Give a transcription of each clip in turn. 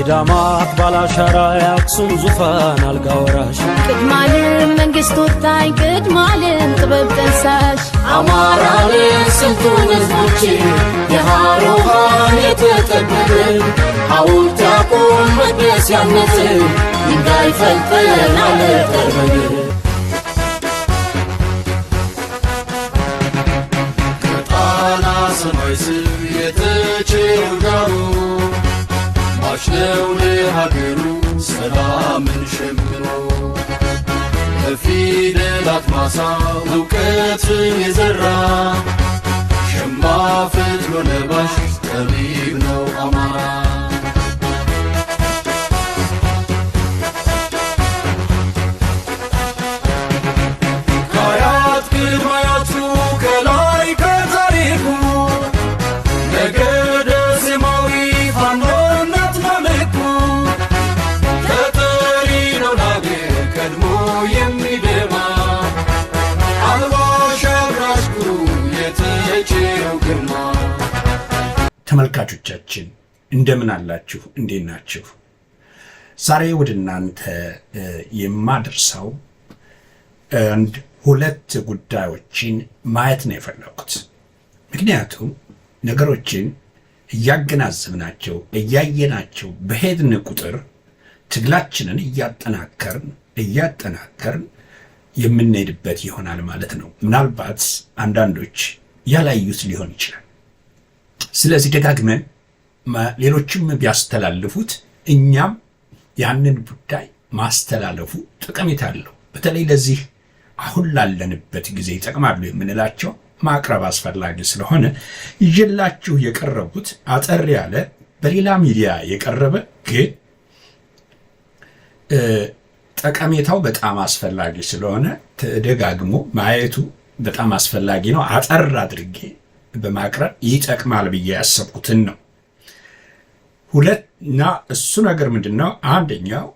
ዳማት ባላሻራ ያክሱም ዙፋን አልጋ ወራሽ ቅድማልም መንግስት ወጣኝ ቅድማልም ጥበብ ጠንሳሽ አማራን ስንቱን ህዝቦች የሃሮሃን የተጠበብን ሐውልት ያቁም መቅደስ ያነጽ ድንጋይ ፈልጠን አለጠርበን ከጣና ሰማይ ስር የተቸረው ዳሩ ማሽነው ለሀገሩ ሰላምን ሸምኖ በፊደላት ማሳ እውቀትን የዘራ ሸማ ፈትሎ ለባሽ ጠቢብ ነው አማራ ከአያት ቅድመ አያቱ ከላይ ከታሪኩ ነገደ ዜማዊ ፋኖነት መልኩ ተጠሪ ነው ለአገር ቀድሞ የሚደማ አልባሽ አብራሽ ኩሩ የተቸረው ግርማ። ተመልካቾቻችን እንደምን አላችሁ? እንዴት ናችሁ? ዛሬ ወደ እናንተ የማደርሰው አንድ ሁለት ጉዳዮችን ማየት ነው የፈለኩት። ምክንያቱም ነገሮችን እያገናዘብናቸው እያየናቸው በሄድን ቁጥር ትግላችንን እያጠናከርን የምንሄድበት ይሆናል ማለት ነው። ምናልባት አንዳንዶች ያላዩት ሊሆን ይችላል። ስለዚህ ደጋግመን ሌሎችም ቢያስተላልፉት እኛም ያንን ጉዳይ ማስተላለፉ ጠቀሜታ አለው። በተለይ ለዚህ አሁን ላለንበት ጊዜ ይጠቅማሉ የምንላቸው ማቅረብ አስፈላጊ ስለሆነ ይዤላችሁ የቀረቡት አጠር ያለ በሌላ ሚዲያ የቀረበ ግን ጠቀሜታው በጣም አስፈላጊ ስለሆነ ተደጋግሞ ማየቱ በጣም አስፈላጊ ነው። አጠር አድርጌ በማቅረብ ይጠቅማል ብዬ ያሰብኩትን ነው። ሁለትና እሱ ነገር ምንድነው? አንደኛው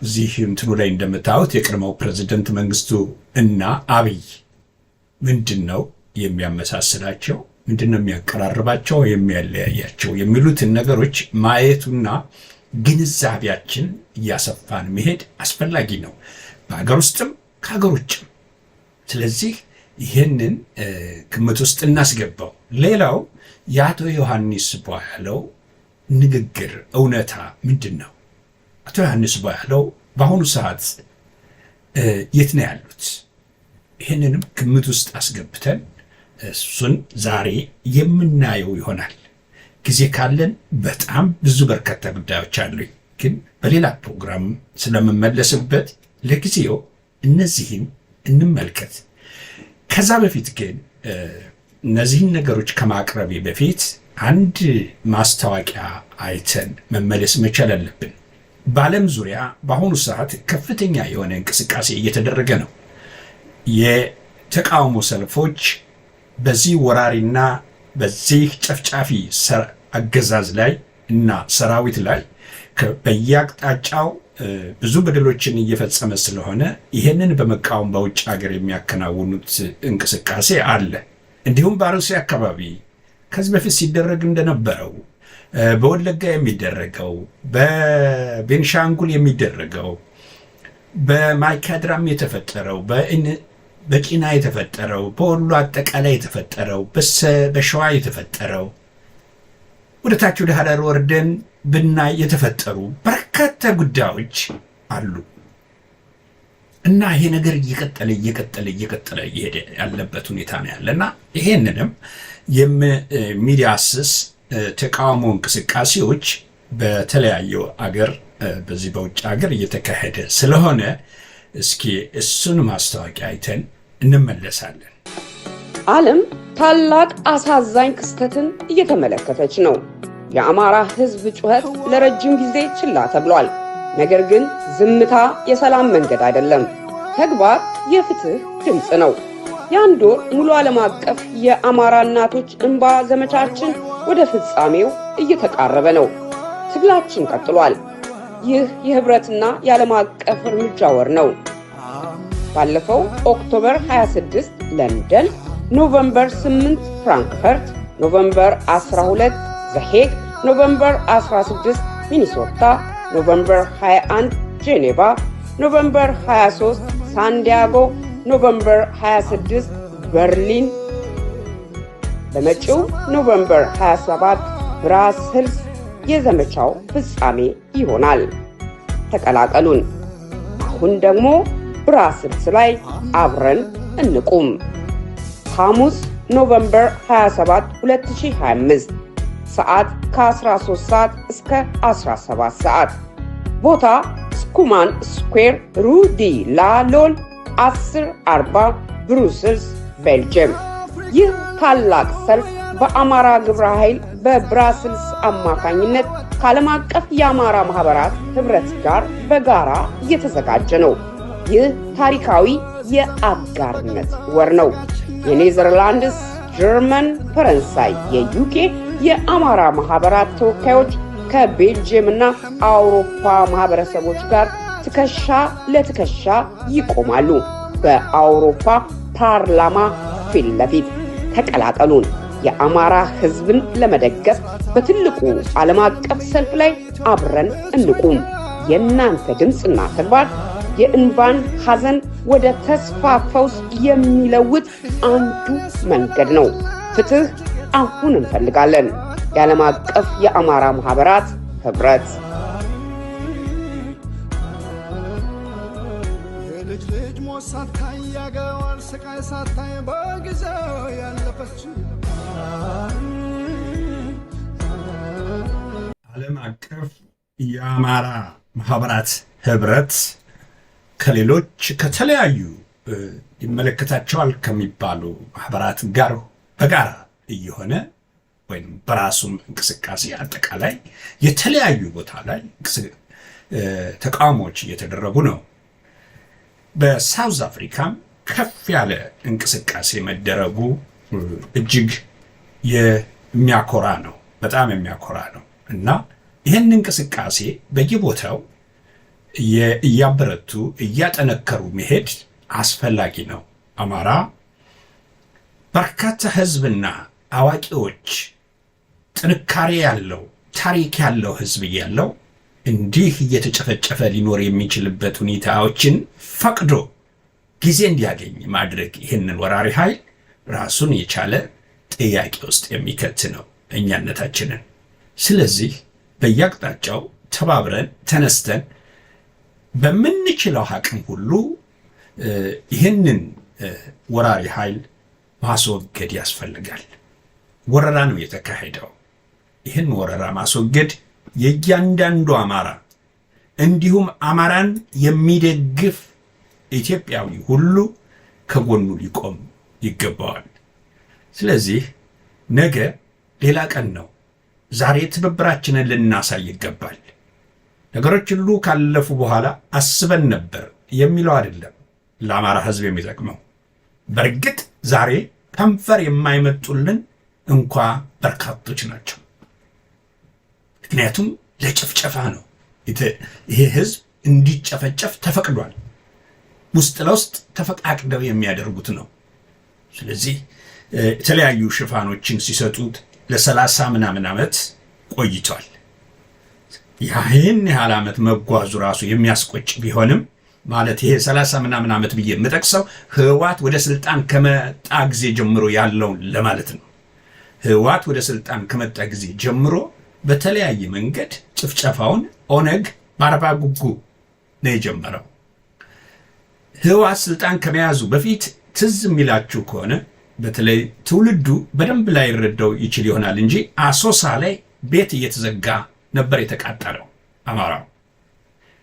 እዚህ እንትኑ ላይ እንደምታዩት የቀድሞው ፕሬዝዳንት መንግስቱ እና አብይ ምንድነው የሚያመሳስላቸው፣ ምንድነው የሚያቀራርባቸው፣ የሚያለያያቸው የሚሉትን ነገሮች ማየቱና ግንዛቤያችን እያሰፋን መሄድ አስፈላጊ ነው፣ በሀገር ውስጥም ከሀገር ውጭም። ስለዚህ ይህንን ግምት ውስጥ እናስገባው። ሌላው የአቶ ዮሐንስ ቧያለው ንግግር እውነታ ምንድን ነው? አቶ ዮሐንስ ቧያለው በአሁኑ ሰዓት የት ነው ያሉት? ይህንንም ግምት ውስጥ አስገብተን እሱን ዛሬ የምናየው ይሆናል። ጊዜ ካለን በጣም ብዙ በርካታ ጉዳዮች አሉኝ፣ ግን በሌላ ፕሮግራም ስለምመለስበት ለጊዜው እነዚህን እንመልከት። ከዛ በፊት ግን እነዚህን ነገሮች ከማቅረቤ በፊት አንድ ማስታወቂያ አይተን መመለስ መቻል አለብን። በዓለም ዙሪያ በአሁኑ ሰዓት ከፍተኛ የሆነ እንቅስቃሴ እየተደረገ ነው። የተቃውሞ ሰልፎች በዚህ ወራሪና በዚህ ጨፍጫፊ አገዛዝ ላይ እና ሰራዊት ላይ በየአቅጣጫው ብዙ በደሎችን እየፈጸመ ስለሆነ ይሄንን በመቃወም በውጭ ሀገር የሚያከናውኑት እንቅስቃሴ አለ። እንዲሁም በአርሲ አካባቢ ከዚህ በፊት ሲደረግ እንደነበረው በወለጋ የሚደረገው፣ በቤንሻንጉል የሚደረገው፣ በማይካድራም የተፈጠረው፣ በቂና የተፈጠረው፣ በወሎ አጠቃላይ የተፈጠረው፣ በሸዋ የተፈጠረው፣ ወደ ታች ወደ ሐረር ወርደን ብናይ የተፈጠሩ በርካታ ጉዳዮች አሉ እና ይሄ ነገር እየቀጠለ እየሄደ ያለበት ሁኔታ ነው ያለና ይሄንንም የሚዳስስ ተቃውሞ እንቅስቃሴዎች በተለያዩ አገር በዚህ በውጭ ሀገር እየተካሄደ ስለሆነ እስኪ እሱን ማስታወቂያ አይተን እንመለሳለን። ዓለም ታላቅ አሳዛኝ ክስተትን እየተመለከተች ነው። የአማራ ሕዝብ ጩኸት ለረጅም ጊዜ ችላ ተብሏል። ነገር ግን ዝምታ የሰላም መንገድ አይደለም። ተግባር የፍትህ ድምጽ ነው። የአንድ ወር ሙሉ ዓለም አቀፍ የአማራ እናቶች እንባ ዘመቻችን ወደ ፍጻሜው እየተቃረበ ነው። ትግላችን ቀጥሏል። ይህ የህብረትና የዓለም አቀፍ እርምጃ ወር ነው። ባለፈው ኦክቶበር 26 ለንደን፣ ኖቨምበር 8 ፍራንክፈርት፣ ኖቨምበር 12 ዘሄግ፣ ኖቨምበር 16 ሚኒሶታ፣ ኖቨምበር 21 ጄኔቫ፣ ኖቨምበር 23 ሳንዲያጎ፣ ኖቨምበር 26 በርሊን፣ በመጪው ኖቨምበር 27 ብራስልስ የዘመቻው ፍጻሜ ይሆናል። ተቀላቀሉን። አሁን ደግሞ ብራስልስ ላይ አብረን እንቁም። ሐሙስ ኖቨምበር 27 2025 ሰዓት ከ13 ሰዓት እስከ 17 ሰዓት። ቦታ ስኩማን ስኩዌር ሩዲ ላሎል 1040 ብሩስልስ ቤልጅየም። ይህ ታላቅ ሰልፍ በአማራ ግብረ ኃይል በብራስልስ አማካኝነት ከዓለም አቀፍ የአማራ ማህበራት ህብረት ጋር በጋራ እየተዘጋጀ ነው። ይህ ታሪካዊ የአጋርነት ወር ነው። የኔዘርላንድስ፣ ጀርመን፣ ፈረንሳይ፣ የዩኬ የአማራ ማህበራት ተወካዮች ከቤልጅየም እና አውሮፓ ማህበረሰቦች ጋር ትከሻ ለትከሻ ይቆማሉ። በአውሮፓ ፓርላማ ፊት ለፊት ተቀላቀሉን። የአማራ ህዝብን ለመደገፍ በትልቁ ዓለም አቀፍ ሰልፍ ላይ አብረን እንቁም። የእናንተ ድምፅና ተግባር የእንባን ሐዘን ወደ ተስፋ ፈውስ የሚለውጥ አንዱ መንገድ ነው። ፍትህ አሁን እንፈልጋለን። የዓለም አቀፍ የአማራ ማህበራት ህብረት። የልጅ ልጅ ሞት ሳታይ ያገዋል ስቃይ ሳታይ በጊዜው ያለፈች ዓለም አቀፍ የአማራ ማህበራት ህብረት ከሌሎች ከተለያዩ ይመለከታቸዋል ከሚባሉ ማህበራት ጋር በጋራ እየሆነ ወይም በራሱም እንቅስቃሴ አጠቃላይ የተለያዩ ቦታ ላይ ተቃውሞዎች እየተደረጉ ነው። በሳውዝ አፍሪካም ከፍ ያለ እንቅስቃሴ መደረጉ እጅግ የሚያኮራ ነው፣ በጣም የሚያኮራ ነው እና ይህን እንቅስቃሴ በየቦታው እያበረቱ እያጠነከሩ መሄድ አስፈላጊ ነው። አማራ በርካታ ህዝብና አዋቂዎች ጥንካሬ ያለው ታሪክ ያለው ህዝብ ያለው እንዲህ እየተጨፈጨፈ ሊኖር የሚችልበት ሁኔታዎችን ፈቅዶ ጊዜ እንዲያገኝ ማድረግ ይህንን ወራሪ ኃይል ራሱን የቻለ ጥያቄ ውስጥ የሚከት ነው እኛነታችንን። ስለዚህ በየአቅጣጫው ተባብረን ተነስተን በምንችለው አቅም ሁሉ ይህንን ወራሪ ኃይል ማስወገድ ያስፈልጋል። ወረራ ነው የተካሄደው። ይህን ወረራ ማስወገድ የእያንዳንዱ አማራ እንዲሁም አማራን የሚደግፍ ኢትዮጵያዊ ሁሉ ከጎኑ ሊቆም ይገባዋል። ስለዚህ ነገ ሌላ ቀን ነው። ዛሬ ትብብራችንን ልናሳይ ይገባል። ነገሮች ሁሉ ካለፉ በኋላ አስበን ነበር የሚለው አይደለም ለአማራ ህዝብ የሚጠቅመው። በእርግጥ ዛሬ ከንፈር የማይመጡልን እንኳ በርካቶች ናቸው። ምክንያቱም ለጭፍጨፋ ነው። ይሄ ህዝብ እንዲጨፈጨፍ ተፈቅዷል። ውስጥ ለውስጥ ተፈቃቅደው የሚያደርጉት ነው። ስለዚህ የተለያዩ ሽፋኖችን ሲሰጡት ለ30 ምናምን ዓመት ቆይቷል። ይህን ያህል ዓመት መጓዙ ራሱ የሚያስቆጭ ቢሆንም ማለት ይሄ 30 ምናምን ዓመት ብዬ የምጠቅሰው ህወሓት ወደ ስልጣን ከመጣ ጊዜ ጀምሮ ያለውን ለማለት ነው። ህወሓት ወደ ስልጣን ከመጣ ጊዜ ጀምሮ በተለያየ መንገድ ጭፍጨፋውን ኦነግ በአርባ ጉጉ ነው የጀመረው። ህወሓት ስልጣን ከመያዙ በፊት ትዝ የሚላችሁ ከሆነ በተለይ ትውልዱ በደንብ ላይ ይረዳው ይችል ይሆናል እንጂ አሶሳ ላይ ቤት እየተዘጋ ነበር የተቃጠለው። አማራው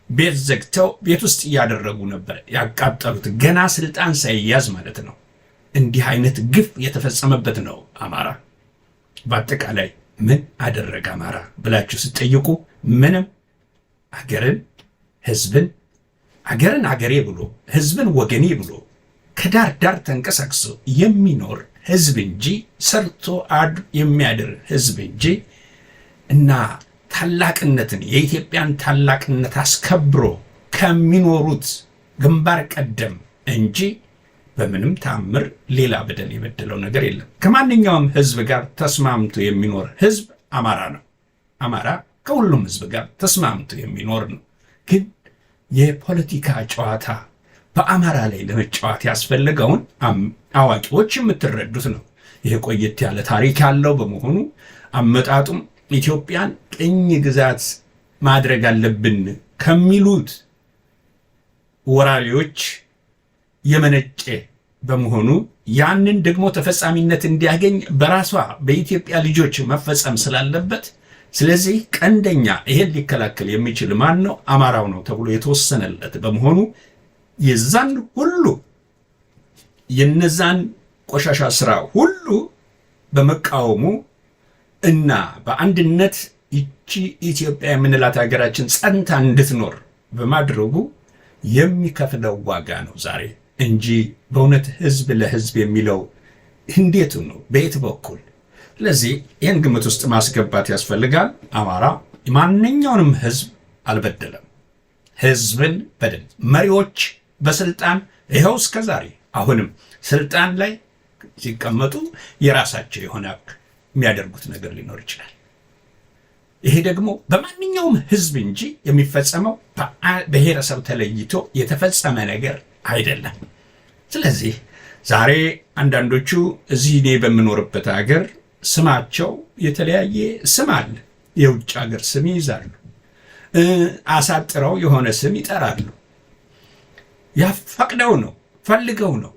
ቤት ዘግተው ቤት ውስጥ እያደረጉ ነበር ያቃጠሉት፣ ገና ስልጣን ሳይያዝ ማለት ነው። እንዲህ አይነት ግፍ የተፈጸመበት ነው አማራ። በአጠቃላይ ምን አደረገ አማራ ብላችሁ ስትጠይቁ ምንም። አገርን ህዝብን፣ አገርን አገሬ ብሎ ህዝብን ወገኔ ብሎ ከዳር ዳር ተንቀሳቅሶ የሚኖር ህዝብ እንጂ ሰርቶ የሚያድር ህዝብ እንጂ እና ታላቅነትን የኢትዮጵያን ታላቅነት አስከብሮ ከሚኖሩት ግንባር ቀደም እንጂ በምንም ታምር ሌላ በደል የበደለው ነገር የለም። ከማንኛውም ህዝብ ጋር ተስማምቶ የሚኖር ህዝብ አማራ ነው። አማራ ከሁሉም ህዝብ ጋር ተስማምቶ የሚኖር ነው። ግን የፖለቲካ ጨዋታ በአማራ ላይ ለመጫወት ያስፈልገውን አዋቂዎች የምትረዱት ነው። ይሄ ቆየት ያለ ታሪክ ያለው በመሆኑ አመጣጡም ኢትዮጵያን ቅኝ ግዛት ማድረግ አለብን ከሚሉት ወራሪዎች የመነጨ በመሆኑ ያንን ደግሞ ተፈጻሚነት እንዲያገኝ በራሷ በኢትዮጵያ ልጆች መፈጸም ስላለበት ስለዚህ ቀንደኛ ይሄን ሊከላከል የሚችል ማን ነው? አማራው ነው ተብሎ የተወሰነለት በመሆኑ የዛን ሁሉ የነዛን ቆሻሻ ስራ ሁሉ በመቃወሙ እና በአንድነት ይቺ ኢትዮጵያ የምንላት ሀገራችን ጸንታ እንድትኖር በማድረጉ የሚከፍለው ዋጋ ነው ዛሬ እንጂ በእውነት ህዝብ ለህዝብ የሚለው እንዴት ነው? በየት በኩል? ስለዚህ ይህን ግምት ውስጥ ማስገባት ያስፈልጋል። አማራ ማንኛውንም ህዝብ አልበደለም። ህዝብን በደል መሪዎች በስልጣን ይኸው እስከ ዛሬ አሁንም ስልጣን ላይ ሲቀመጡ የራሳቸው የሆነ የሚያደርጉት ነገር ሊኖር ይችላል። ይሄ ደግሞ በማንኛውም ህዝብ እንጂ የሚፈጸመው ብሔረሰብ ተለይቶ የተፈጸመ ነገር አይደለም። ስለዚህ ዛሬ አንዳንዶቹ እዚህ እኔ በምኖርበት ሀገር ስማቸው የተለያየ ስም አለ። የውጭ ሀገር ስም ይይዛሉ፣ አሳጥረው የሆነ ስም ይጠራሉ። ያፈቅደው ነው ፈልገው ነው።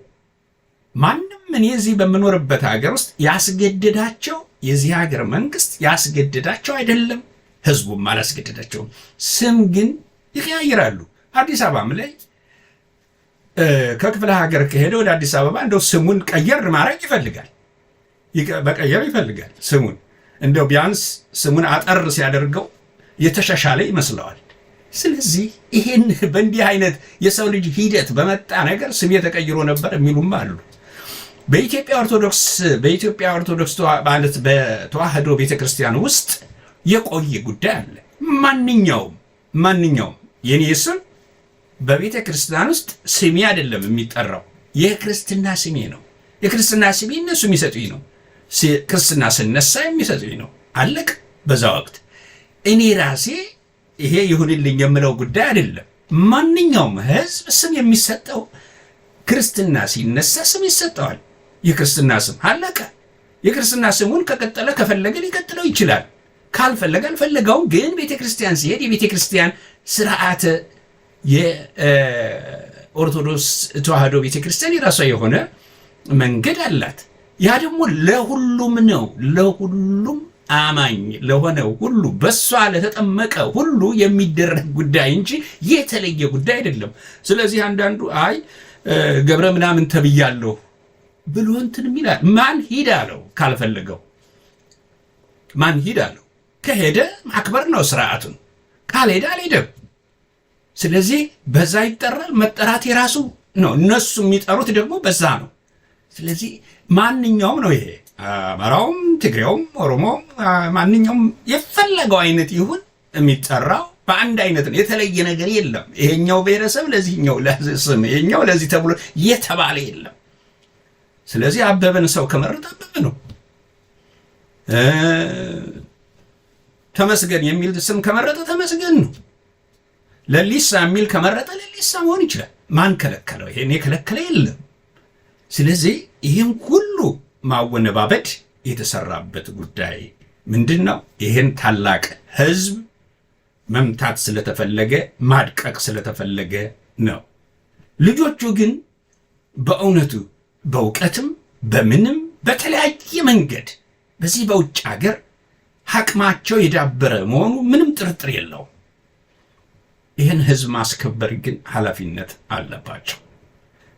ማንም እኔ እዚህ በምኖርበት ሀገር ውስጥ ያስገድዳቸው የዚህ ሀገር መንግስት ያስገድዳቸው አይደለም፣ ህዝቡም አላስገድዳቸውም። ስም ግን ይቀያይራሉ። አዲስ አበባም ላይ ከክፍለ ሀገር ከሄደ ወደ አዲስ አበባ እንደው ስሙን ቀየር ማድረግ ይፈልጋል፣ በቀየር ይፈልጋል ስሙን። እንደው ቢያንስ ስሙን አጠር ሲያደርገው የተሻሻለ ይመስለዋል። ስለዚህ ይሄን በእንዲህ አይነት የሰው ልጅ ሂደት በመጣ ነገር ስም ተቀይሮ ነበር የሚሉም አሉ። በኢትዮጵያ ኦርቶዶክስ ማለት በተዋህዶ ቤተክርስቲያን ውስጥ የቆየ ጉዳይ አለ። ማንኛውም የኔ ስም በቤተ ክርስቲያን ውስጥ ስሜ አይደለም የሚጠራው፣ የክርስትና ስሜ ነው። የክርስትና ስሜ እነሱ የሚሰጡኝ ነው። ክርስትና ስነሳ የሚሰጡኝ ነው። አለቅ። በዛ ወቅት እኔ ራሴ ይሄ ይሁንልኝ የምለው ጉዳይ አይደለም። ማንኛውም ህዝብ ስም የሚሰጠው ክርስትና ሲነሳ ስም ይሰጠዋል። የክርስትና ስም አለቀ። የክርስትና ስሙን ከቀጠለ ከፈለገ ሊቀጥለው ይችላል፣ ካልፈለገ አልፈለገውም። ግን ቤተክርስቲያን ሲሄድ የቤተክርስቲያን ስርዓተ የኦርቶዶክስ ተዋህዶ ቤተክርስቲያን የራሷ የሆነ መንገድ አላት። ያ ደግሞ ለሁሉም ነው። ለሁሉም አማኝ ለሆነ ሁሉ በሷ ለተጠመቀ ሁሉ የሚደረግ ጉዳይ እንጂ የተለየ ጉዳይ አይደለም። ስለዚህ አንዳንዱ አይ ገብረ ምናምን ተብያለሁ ብሎ እንትን ይላል። ማን ሂድ አለው? ካልፈለገው ማን ሂድ አለው? ከሄደ ማክበር ነው ስርዓቱን፣ ካልሄደ አልሄደም። ስለዚህ በዛ ይጠራል። መጠራት የራሱ ነው። እነሱ የሚጠሩት ደግሞ በዛ ነው። ስለዚህ ማንኛውም ነው ይሄ አማራውም፣ ትግሬውም፣ ኦሮሞውም ማንኛውም የፈለገው አይነት ይሁን የሚጠራው በአንድ አይነት ነው። የተለየ ነገር የለም። ይሄኛው ብሔረሰብ ለዚህኛው ለስም ይሄኛው ለዚህ ተብሎ የተባለ የለም። ስለዚህ አበበን ሰው ከመረጠ አበበ ነው። ተመስገን የሚል ስም ከመረጠ ተመስገን ነው። ለሊሳ የሚል ከመረጠ ለሊሳ መሆን ይችላል። ማን ከለከለው? ይሄን የከለከለ የለም። ስለዚህ ይህን ሁሉ ማወነባበድ የተሰራበት ጉዳይ ምንድን ነው? ይህን ታላቅ ህዝብ መምታት ስለተፈለገ ማድቀቅ ስለተፈለገ ነው። ልጆቹ ግን በእውነቱ በእውቀትም በምንም በተለያየ መንገድ በዚህ በውጭ ሀገር አቅማቸው የዳበረ መሆኑ ምንም ጥርጥር የለውም። ይህን ህዝብ ማስከበር ግን ኃላፊነት አለባቸው።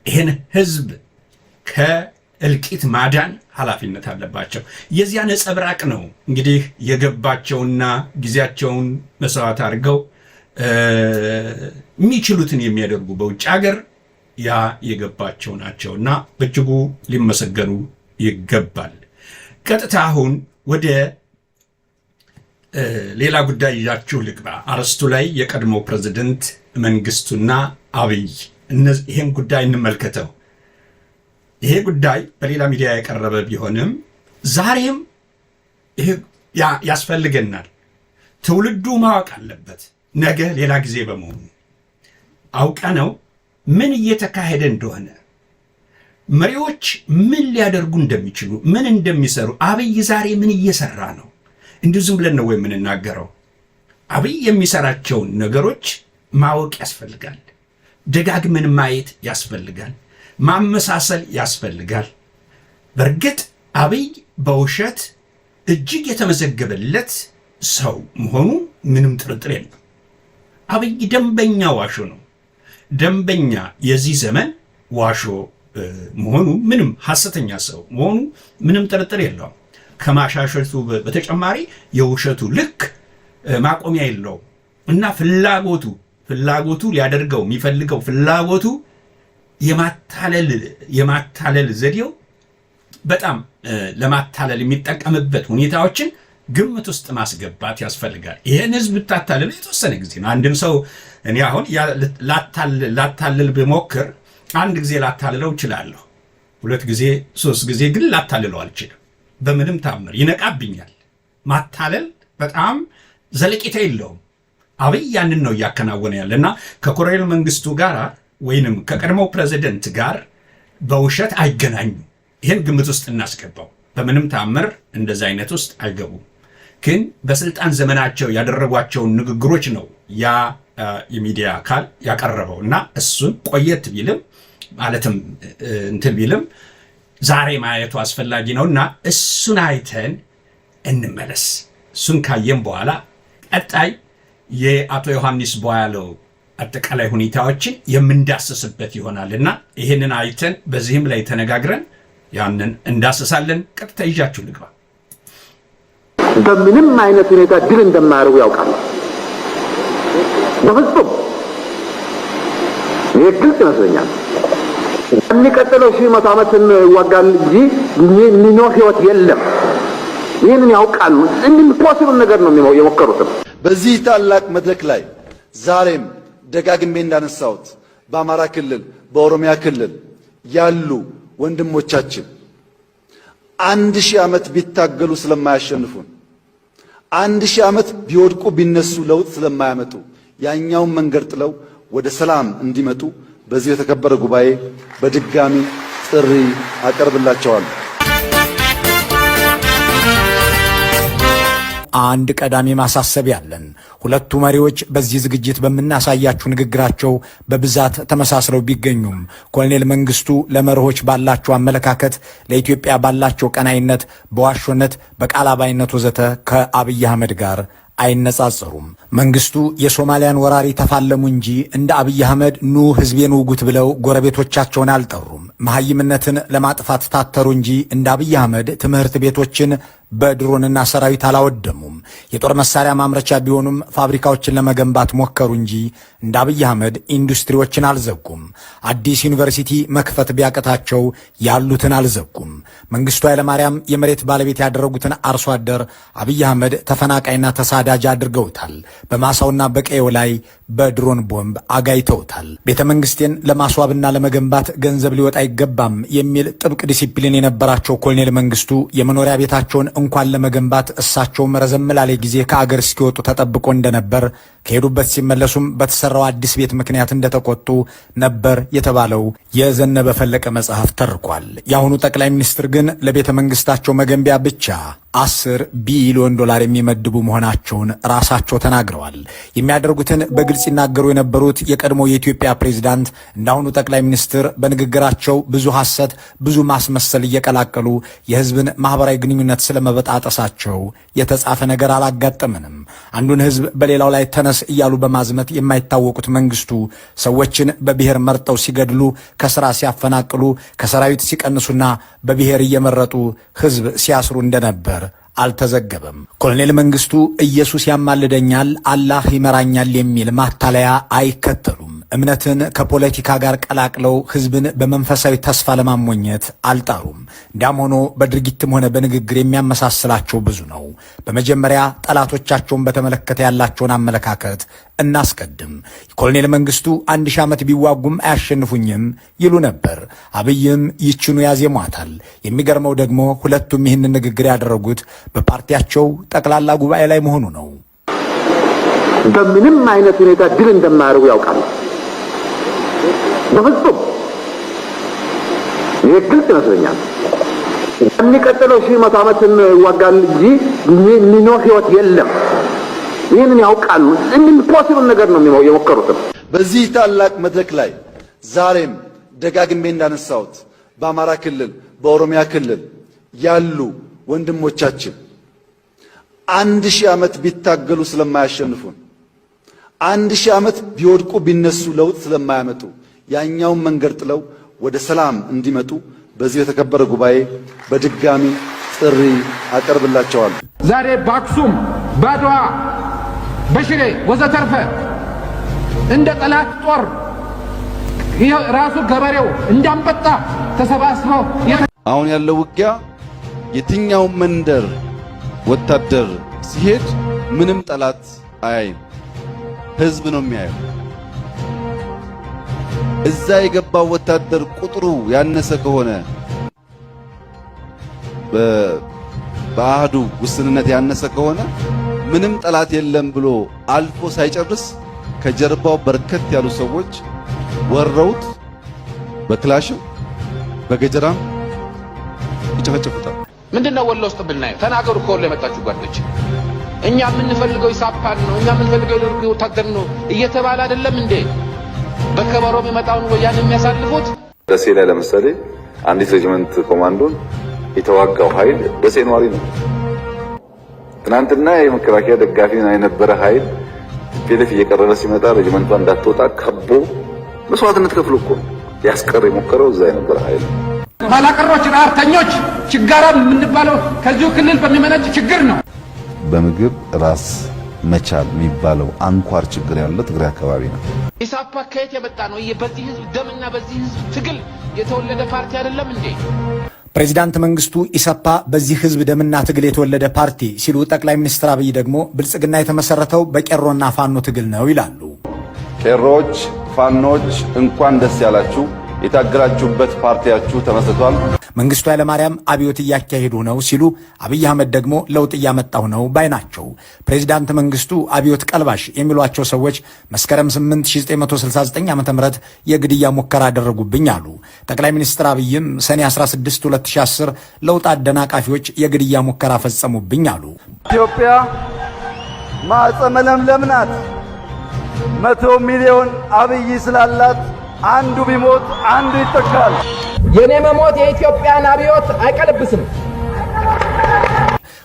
ይህን ህዝብ ከእልቂት ማዳን ኃላፊነት አለባቸው። የዚያ ነጸብራቅ ነው እንግዲህ የገባቸውና ጊዜያቸውን መስዋዕት አድርገው የሚችሉትን የሚያደርጉ በውጭ ሀገር ያ የገባቸው ናቸውና በእጅጉ ሊመሰገኑ ይገባል። ቀጥታ አሁን ወደ ሌላ ጉዳይ ይዛችሁ ልግባ። አርስቱ ላይ የቀድሞ ፕሬዝደንት መንግስቱና አብይ ይሄን ጉዳይ እንመልከተው። ይሄ ጉዳይ በሌላ ሚዲያ የቀረበ ቢሆንም ዛሬም ይሄ ያስፈልገናል። ትውልዱ ማወቅ አለበት። ነገ ሌላ ጊዜ በመሆኑ አውቀነው ምን እየተካሄደ እንደሆነ መሪዎች ምን ሊያደርጉ እንደሚችሉ ምን እንደሚሰሩ አብይ ዛሬ ምን እየሰራ ነው? እንዲሁ ዝም ብለን ነው የምንናገረው? አብይ የሚሰራቸውን ነገሮች ማወቅ ያስፈልጋል። ደጋግመን ማየት ያስፈልጋል። ማመሳሰል ያስፈልጋል። በእርግጥ አብይ በውሸት እጅግ የተመዘገበለት ሰው መሆኑ ምንም ጥርጥር የለም። አብይ ደንበኛ ዋሾ ነው። ደንበኛ የዚህ ዘመን ዋሾ መሆኑ ምንም ሐሰተኛ ሰው መሆኑ ምንም ጥርጥር የለውም። ከማሻሸቱ በተጨማሪ የውሸቱ ልክ ማቆሚያ የለውም እና ፍላጎቱ ሊያደርገው የሚፈልገው ፍላጎቱ የማታለል ዘዴው በጣም ለማታለል የሚጠቀምበት ሁኔታዎችን ግምት ውስጥ ማስገባት ያስፈልጋል። ይህን ህዝብ ብታታልል የተወሰነ ጊዜ ነው። አንድን ሰው እኔ አሁን ላታልል ብሞክር አንድ ጊዜ ላታልለው እችላለሁ፣ 2 ጊዜ 3 ጊዜ ግን ላታልለው አልችልም። በምንም ታምር ይነቃብኛል። ማታለል በጣም ዘለቄታ የለውም። አብይ ያንን ነው እያከናወነ ያለ እና ከኮሎኔል መንግስቱ ጋር ወይንም ከቀድሞው ፕሬዚደንት ጋር በውሸት አይገናኙም። ይህን ግምት ውስጥ እናስገባው። በምንም ታምር እንደዛ አይነት ውስጥ አይገቡም። ግን በስልጣን ዘመናቸው ያደረጓቸውን ንግግሮች ነው ያ የሚዲያ አካል ያቀረበው እና እሱን ቆየት ቢልም ማለትም እንትን ቢልም ዛሬ ማየቱ አስፈላጊ ነውና እሱን አይተን እንመለስ። እሱን ካየን በኋላ ቀጣይ የአቶ ዮሐንስ ቧያለው አጠቃላይ ሁኔታዎችን የምንዳስስበት ይሆናልና ይህንን አይተን በዚህም ላይ ተነጋግረን ያንን እንዳስሳለን። ቀጥታ ይዣችሁ ልግባ። በምንም አይነት ሁኔታ ድል እንደማያደርጉ ያውቃሉ። በፍጹም ይህ ግልጽ ይመስለኛል። የሚቀጥለው 100 ዓመትን ይዋጋል እንጂ የሚኖር ህይወት የለም። ይህንን ያውቃሉ። ኢምፖሲብል ነገር ነው የሞከሩትም። በዚህ ታላቅ መድረክ ላይ ዛሬም ደጋግሜ እንዳነሳሁት በአማራ ክልል በኦሮሚያ ክልል ያሉ ወንድሞቻችን 1000 ዓመት ቢታገሉ ስለማያሸንፉን 1000 ዓመት ቢወድቁ ቢነሱ ለውጥ ስለማያመጡ ያኛውን መንገድ ጥለው ወደ ሰላም እንዲመጡ በዚህ የተከበረ ጉባኤ በድጋሚ ጥሪ አቀርብላቸዋለሁ። አንድ ቀዳሚ ማሳሰቢያ አለን። ሁለቱ መሪዎች በዚህ ዝግጅት በምናሳያችሁ ንግግራቸው በብዛት ተመሳስለው ቢገኙም ኮሎኔል መንግስቱ ለመርሆች ባላቸው አመለካከት፣ ለኢትዮጵያ ባላቸው ቀናይነት፣ በዋሾነት፣ በቃላባይነት ወዘተ ከአብይ አህመድ ጋር አይነጻጸሩም። መንግስቱ የሶማሊያን ወራሪ ተፋለሙ እንጂ እንደ አብይ አህመድ ኑ ህዝቤን ውጉት ብለው ጎረቤቶቻቸውን አልጠሩም። መሐይምነትን ለማጥፋት ታተሩ እንጂ እንደ አብይ አህመድ ትምህርት ቤቶችን በድሮንና ሰራዊት አላወደሙም። የጦር መሳሪያ ማምረቻ ቢሆኑም ፋብሪካዎችን ለመገንባት ሞከሩ እንጂ እንደ አብይ አህመድ ኢንዱስትሪዎችን አልዘጉም። አዲስ ዩኒቨርሲቲ መክፈት ቢያቀታቸው ያሉትን አልዘጉም። መንግስቱ ኃይለማርያም የመሬት ባለቤት ያደረጉትን አርሶ አደር አብይ አህመድ ተፈናቃይና ተሳዳጅ አድርገውታል። በማሳውና በቀየው ላይ በድሮን ቦምብ አጋይተውታል። ቤተ መንግስቴን ለማስዋብና ለመገንባት ገንዘብ ሊወጣ አይገባም የሚል ጥብቅ ዲሲፕሊን የነበራቸው ኮሎኔል መንግስቱ የመኖሪያ ቤታቸውን እንኳን ለመገንባት እሳቸውም ረዘም ላለ ጊዜ ከአገር እስኪወጡ ተጠብቆ እንደነበር፣ ከሄዱበት ሲመለሱም በተሰራው አዲስ ቤት ምክንያት እንደተቆጡ ነበር የተባለው የዘነበ ፈለቀ መጽሐፍ ተርቋል። የአሁኑ ጠቅላይ ሚኒስትር ግን ለቤተ መንግስታቸው መገንቢያ ብቻ 10 ቢሊዮን ዶላር የሚመድቡ መሆናቸውን ራሳቸው ተናግረዋል። የሚያደርጉትን በግልጽ ይናገሩ የነበሩት የቀድሞ የኢትዮጵያ ፕሬዝዳንት እንዳሁኑ ጠቅላይ ሚኒስትር በንግግራቸው ብዙ ሐሰት፣ ብዙ ማስመሰል እየቀላቀሉ የህዝብን ማህበራዊ ግንኙነት ስለመበጣጠሳቸው የተጻፈ ነገር አላጋጠመንም። አንዱን ህዝብ በሌላው ላይ ተነስ እያሉ በማዝመት የማይታወቁት መንግስቱ ሰዎችን በብሔር መርጠው ሲገድሉ፣ ከስራ ሲያፈናቅሉ፣ ከሰራዊት ሲቀንሱና በብሔር እየመረጡ ህዝብ ሲያስሩ እንደነበር አልተዘገበም። ኮሎኔል መንግስቱ ኢየሱስ ያማልደኛል፣ አላህ ይመራኛል የሚል ማታለያ አይከተሉም። እምነትን ከፖለቲካ ጋር ቀላቅለው ህዝብን በመንፈሳዊ ተስፋ ለማሞኘት አልጣሩም። እንዳም ሆኖ በድርጊትም ሆነ በንግግር የሚያመሳስላቸው ብዙ ነው። በመጀመሪያ ጠላቶቻቸውን በተመለከተ ያላቸውን አመለካከት እናስቀድም። ኮሎኔል መንግስቱ 1000 ዓመት ቢዋጉም አያሸንፉኝም ይሉ ነበር። አብይም ይችኑ ያዜሟታል። የሚገርመው ደግሞ ሁለቱም ይህንን ንግግር ያደረጉት በፓርቲያቸው ጠቅላላ ጉባኤ ላይ መሆኑ ነው። በምንም አይነት ሁኔታ ድል እንደማያደርጉ ያውቃሉ። በፍጹም ይህ ግልጽ ይመስለኛል። የሚቀጥለው 100 ዓመትን ይዋጋል እንጂ የሚኖር ህይወት የለም። ይህንን ያውቃሉ። ኢምፖሲብል ነገር ነው የሞከሩት። በዚህ ታላቅ መድረክ ላይ ዛሬም ደጋግሜ እንዳነሳሁት በአማራ ክልል፣ በኦሮሚያ ክልል ያሉ ወንድሞቻችን 1000 ዓመት ቢታገሉ ስለማያሸንፉን፣ 1000 ዓመት ቢወድቁ ቢነሱ ለውጥ ስለማያመጡ ያኛውን መንገድ ጥለው ወደ ሰላም እንዲመጡ በዚህ የተከበረ ጉባኤ በድጋሚ ጥሪ አቀርብላቸዋለሁ። ዛሬ በአክሱም፣ በአድዋ፣ በሽሬ ወዘተርፈ እንደ ጠላት ጦር ራሱ ገበሬው እንዳንበጣ ተሰባስበው አሁን ያለው ውጊያ የትኛው መንደር ወታደር ሲሄድ ምንም ጠላት አያይም፣ ህዝብ ነው የሚያየው። እዛ የገባው ወታደር ቁጥሩ ያነሰ ከሆነ በአህዱ ውስንነት ያነሰ ከሆነ ምንም ጠላት የለም ብሎ አልፎ ሳይጨርስ ከጀርባው በርከት ያሉ ሰዎች ወረውት በክላሽም በገጀራም ይጨፈጭፉታል። ምንድነው ወሎ ውስጥ ብናየው? ተናገሩ። ከወሎ የመጣችሁ ጓዶች፣ እኛ የምንፈልገው ኢሳፓን ነው፣ እኛ የምንፈልገው የደርግ ወታደር ነው እየተባለ አይደለም እንዴ በከበሮ የሚመጣውን ወያን የሚያሳልፉት? ደሴ ላይ ለምሳሌ አንዲት ሬጅመንት ኮማንዶን የተዋጋው ኃይል ደሴ ነዋሪ ነው። ትናንትና የመከላከያ ደጋፊ የነበረ ኃይል ፊልፍ እየቀረበ ሲመጣ ሬጅመንቷ እንዳትወጣ ከቦ መስዋዕትነት ከፍሎ እኮ ያስቀር የሞከረው እዛ የነበረ ኃይል። ማላቀሮች፣ ራርተኞች፣ ችጋራ የምንባለው ከዚሁ ክልል በሚመነጭ ችግር ነው። በምግብ ራስ መቻል የሚባለው አንኳር ችግር ያለው ትግራይ አካባቢ ነው። ኢሳፓ ከየት የመጣ ነው? በዚህ ህዝብ ደምና በዚህ ህዝብ ትግል የተወለደ ፓርቲ አይደለም እንዴ? ፕሬዚዳንት መንግስቱ ኢሰፓ በዚህ ህዝብ ደምና ትግል የተወለደ ፓርቲ ሲሉ፣ ጠቅላይ ሚኒስትር አብይ ደግሞ ብልጽግና የተመሰረተው በቄሮና ፋኖ ትግል ነው ይላሉ። ቄሮች፣ ፋኖች እንኳን ደስ ያላችሁ፣ የታገላችሁበት ፓርቲያችሁ ተመስርቷል። መንግስቱ ኃይለማርያም አብዮት እያካሄዱ ነው ሲሉ፣ አብይ አህመድ ደግሞ ለውጥ እያመጣው ነው ባይ ናቸው። ፕሬዚዳንት መንግስቱ አብዮት ቀልባሽ የሚሏቸው ሰዎች መስከረም 8 1969 ዓ.ም የግድያ ሙከራ አደረጉብኝ አሉ። ጠቅላይ ሚኒስትር አብይም ሰኔ 16 2010 ለውጥ አደናቃፊዎች የግድያ ሙከራ ፈጸሙብኝ አሉ። ኢትዮጵያ ማዕፀመ ለምለም ናት። 100 ሚሊዮን አብይ ስላላት አንዱ ቢሞት አንዱ ይተካል። የኔ መሞት የኢትዮጵያን አብዮት አይቀለብስም።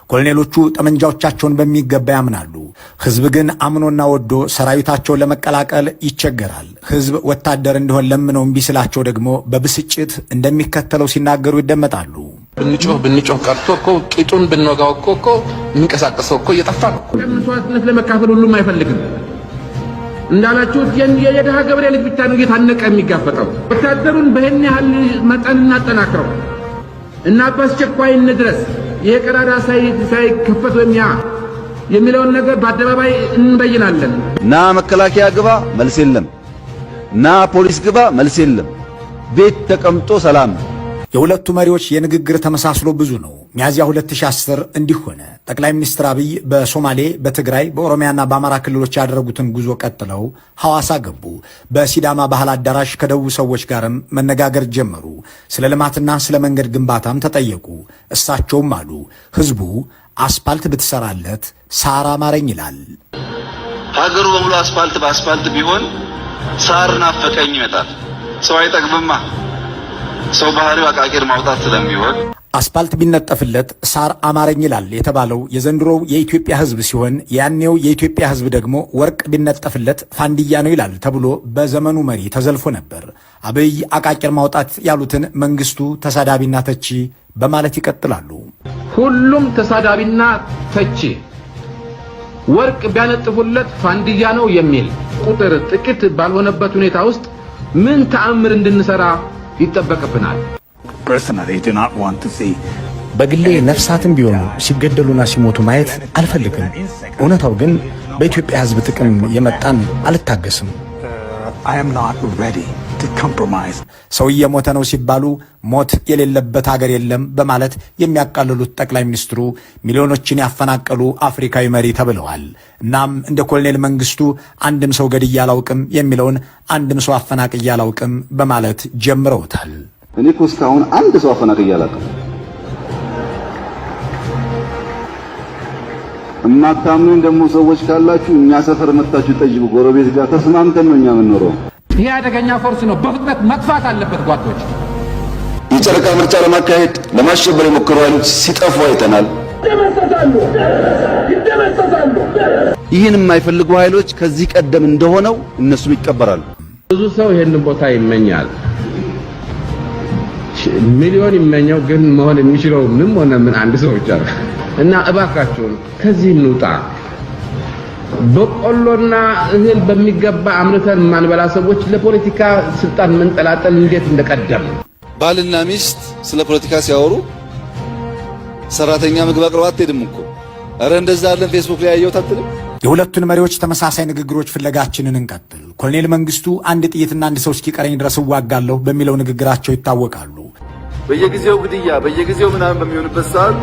ኮሎኔሎቹ ጠመንጃዎቻቸውን በሚገባ ያምናሉ። ህዝብ ግን አምኖና ወዶ ሰራዊታቸውን ለመቀላቀል ይቸገራል። ህዝብ ወታደር እንዲሆን ለምነው እምቢ ስላቸው ደግሞ በብስጭት እንደሚከተለው ሲናገሩ ይደመጣሉ። ብንጮህ ቀርቶ እኮ ቂጡን ብንወጋው እኮ የሚንቀሳቀሰው እኮ እየጠፋ ነው። መስዋዕትነት ለመካፈል ሁሉም አይፈልግም። እንዳላችሁት የደሃ ገበሬ ልጅ ብቻ ነው እየታነቀ የሚጋፈጠው። ወታደሩን በህን ያህል መጠን እናጠናክረው እና በአስቸኳይ እንድረስ። ይሄ ቀዳዳ ሳይከፈት ወይም የሚለውን ነገር በአደባባይ እንበይናለን። ና መከላከያ ግባ መልስ የለም፣ ና ፖሊስ ግባ መልስ የለም። ቤት ተቀምጦ ሰላም። የሁለቱ መሪዎች የንግግር ተመሳስሎ ብዙ ነው። ሚያዝያ 2010 እንዲህ ሆነ። ጠቅላይ ሚኒስትር አብይ በሶማሌ፣ በትግራይ፣ በኦሮሚያና በአማራ ክልሎች ያደረጉትን ጉዞ ቀጥለው ሐዋሳ ገቡ። በሲዳማ ባህል አዳራሽ ከደቡብ ሰዎች ጋርም መነጋገር ጀመሩ። ስለ ልማትና ስለ መንገድ ግንባታም ተጠየቁ። እሳቸውም አሉ፣ ህዝቡ አስፓልት ብትሰራለት ሳር አማረኝ ይላል። ሀገሩ በሙሉ አስፓልት በአስፓልት ቢሆን ሳር ናፈቀኝ ይመጣል። ሰው አይጠግብማ። ሰው ባህሪው አቃቂር ማውጣት ስለሚወድ አስፓልት ቢነጠፍለት ሳር አማረኝ ይላል የተባለው የዘንድሮው የኢትዮጵያ ህዝብ ሲሆን፣ ያኔው የኢትዮጵያ ህዝብ ደግሞ ወርቅ ቢነጠፍለት ፋንድያ ነው ይላል ተብሎ በዘመኑ መሪ ተዘልፎ ነበር። አብይ አቃቂር ማውጣት ያሉትን መንግስቱ ተሳዳቢና ተቺ በማለት ይቀጥላሉ። ሁሉም ተሳዳቢና ተቺ ወርቅ ቢያነጥፉለት ፋንድያ ነው የሚል ቁጥር ጥቂት ባልሆነበት ሁኔታ ውስጥ ምን ተአምር እንድንሰራ ይጠበቅብናል። በግሌ ነፍሳትን ቢሆኑ ሲገደሉና ሲሞቱ ማየት አልፈልግም። እውነታው ግን በኢትዮጵያ ሕዝብ ጥቅም የመጣን አልታገስም። ሰው እየሞተ ነው ሲባሉ ሞት የሌለበት ሀገር የለም በማለት የሚያቃልሉት ጠቅላይ ሚኒስትሩ ሚሊዮኖችን ያፈናቀሉ አፍሪካዊ መሪ ተብለዋል። እናም እንደ ኮሎኔል መንግስቱ አንድም ሰው ገድዬ አላውቅም የሚለውን አንድም ሰው አፈናቅዬ አላውቅም በማለት ጀምረውታል። እኔ እኮ እስካሁን አንድ ሰው አፈናቅዬ አላውቅም። እማታምኑኝ ደግሞ ሰዎች ካላችሁ እኛ ሰፈር መጣችሁ ጠይቁ። ጎረቤት ጋር ተስማምተን ነው እኛ የምንኖረው። ይሄ አደገኛ ፎርስ ነው፣ በፍጥነት መጥፋት አለበት። ጓዶች የጨረቃ ምርጫ ለማካሄድ ለማሸበር የሞከሩ ኃይሎች ሲጠፉ አይተናል። ይደመሰሳሉ። ይህን የማይፈልጉ ኃይሎች ከዚህ ቀደም እንደሆነው እነሱም ይቀበራሉ። ብዙ ሰው ይሄንን ቦታ ይመኛል፣ ሚሊዮን ይመኘው፣ ግን መሆን የሚችለው ምንም ሆነ ምን አንድ ሰው ብቻ ነው። እና እባካችሁን ከዚህ እንውጣ። በቆሎና እህል በሚገባ አምርተን ማንበላ ሰዎች ለፖለቲካ ስልጣን መንጠላጠል እንዴት እንደቀደም ባልና ሚስት ስለ ፖለቲካ ሲያወሩ ሰራተኛ ምግብ አቅርባ አትሄድም እኮ። አረ እንደዛ አለን ፌስቡክ ላይ ያየሁት አትልም። የሁለቱን መሪዎች ተመሳሳይ ንግግሮች ፍለጋችንን እንቀጥል። ኮሎኔል መንግስቱ አንድ ጥይትና አንድ ሰው እስኪቀረኝ ድረስ እዋጋለሁ በሚለው ንግግራቸው ይታወቃሉ። በየጊዜው ግድያ፣ በየጊዜው ምናምን በሚሆንበት ሰዓት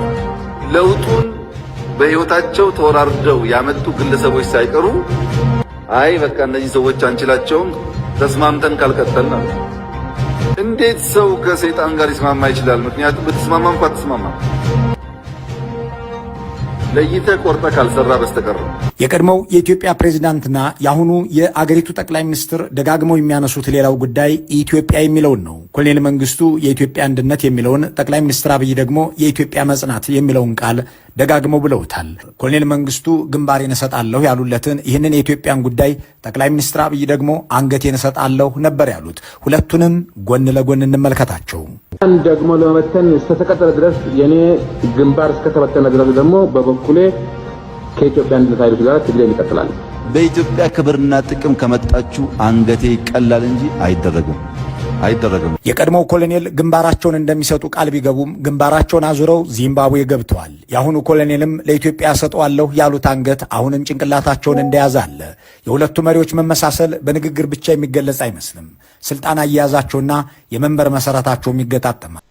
ለውጡን በህይወታቸው ተወራርደው ያመጡ ግለሰቦች ሳይቀሩ አይ በቃ እነዚህ ሰዎች አንችላቸውም ተስማምተን ካልቀጠልን ነው። እንዴት ሰው ከሰይጣን ጋር ይስማማ ይችላል? ምክንያቱም በተስማማ እንኳን ተስማማ ለይተህ ቆርጠህ ካልሰራ በስተቀር። የቀድሞው የኢትዮጵያ ፕሬዝዳንትና የአሁኑ የአገሪቱ ጠቅላይ ሚኒስትር ደጋግመው የሚያነሱት ሌላው ጉዳይ ኢትዮጵያ የሚለውን ነው። ኮሎኔል መንግስቱ የኢትዮጵያ አንድነት የሚለውን፣ ጠቅላይ ሚኒስትር አብይ ደግሞ የኢትዮጵያ መጽናት የሚለውን ቃል ደጋግመው ብለውታል። ኮሎኔል መንግስቱ ግንባሬን እሰጣለሁ ያሉለትን ይህንን የኢትዮጵያን ጉዳይ ጠቅላይ ሚኒስትር አብይ ደግሞ አንገቴን እሰጣለሁ ነበር ያሉት። ሁለቱንም ጎን ለጎን እንመልከታቸው። ደግሞ ለመበተን እስከተቀጠለ ድረስ የኔ ግንባር እስከተበተነ ድረስ ደግሞ በበኩሌ ከኢትዮጵያ አንድነት ኃይሎች ጋር ትግሌን ይቀጥላል። በኢትዮጵያ ክብርና ጥቅም ከመጣችሁ አንገቴ ይቀላል እንጂ አይደረግም። የቀድሞው ኮሎኔል ግንባራቸውን እንደሚሰጡ ቃል ቢገቡም ግንባራቸውን አዙረው ዚምባብዌ ገብተዋል። የአሁኑ ኮሎኔልም ለኢትዮጵያ ሰጠዋለሁ ያሉት አንገት አሁንም ጭንቅላታቸውን እንደያዘ አለ። የሁለቱ መሪዎች መመሳሰል በንግግር ብቻ የሚገለጽ አይመስልም። ስልጣን አያያዛቸውና የመንበር መሰረታቸውም ይገጣጠማል።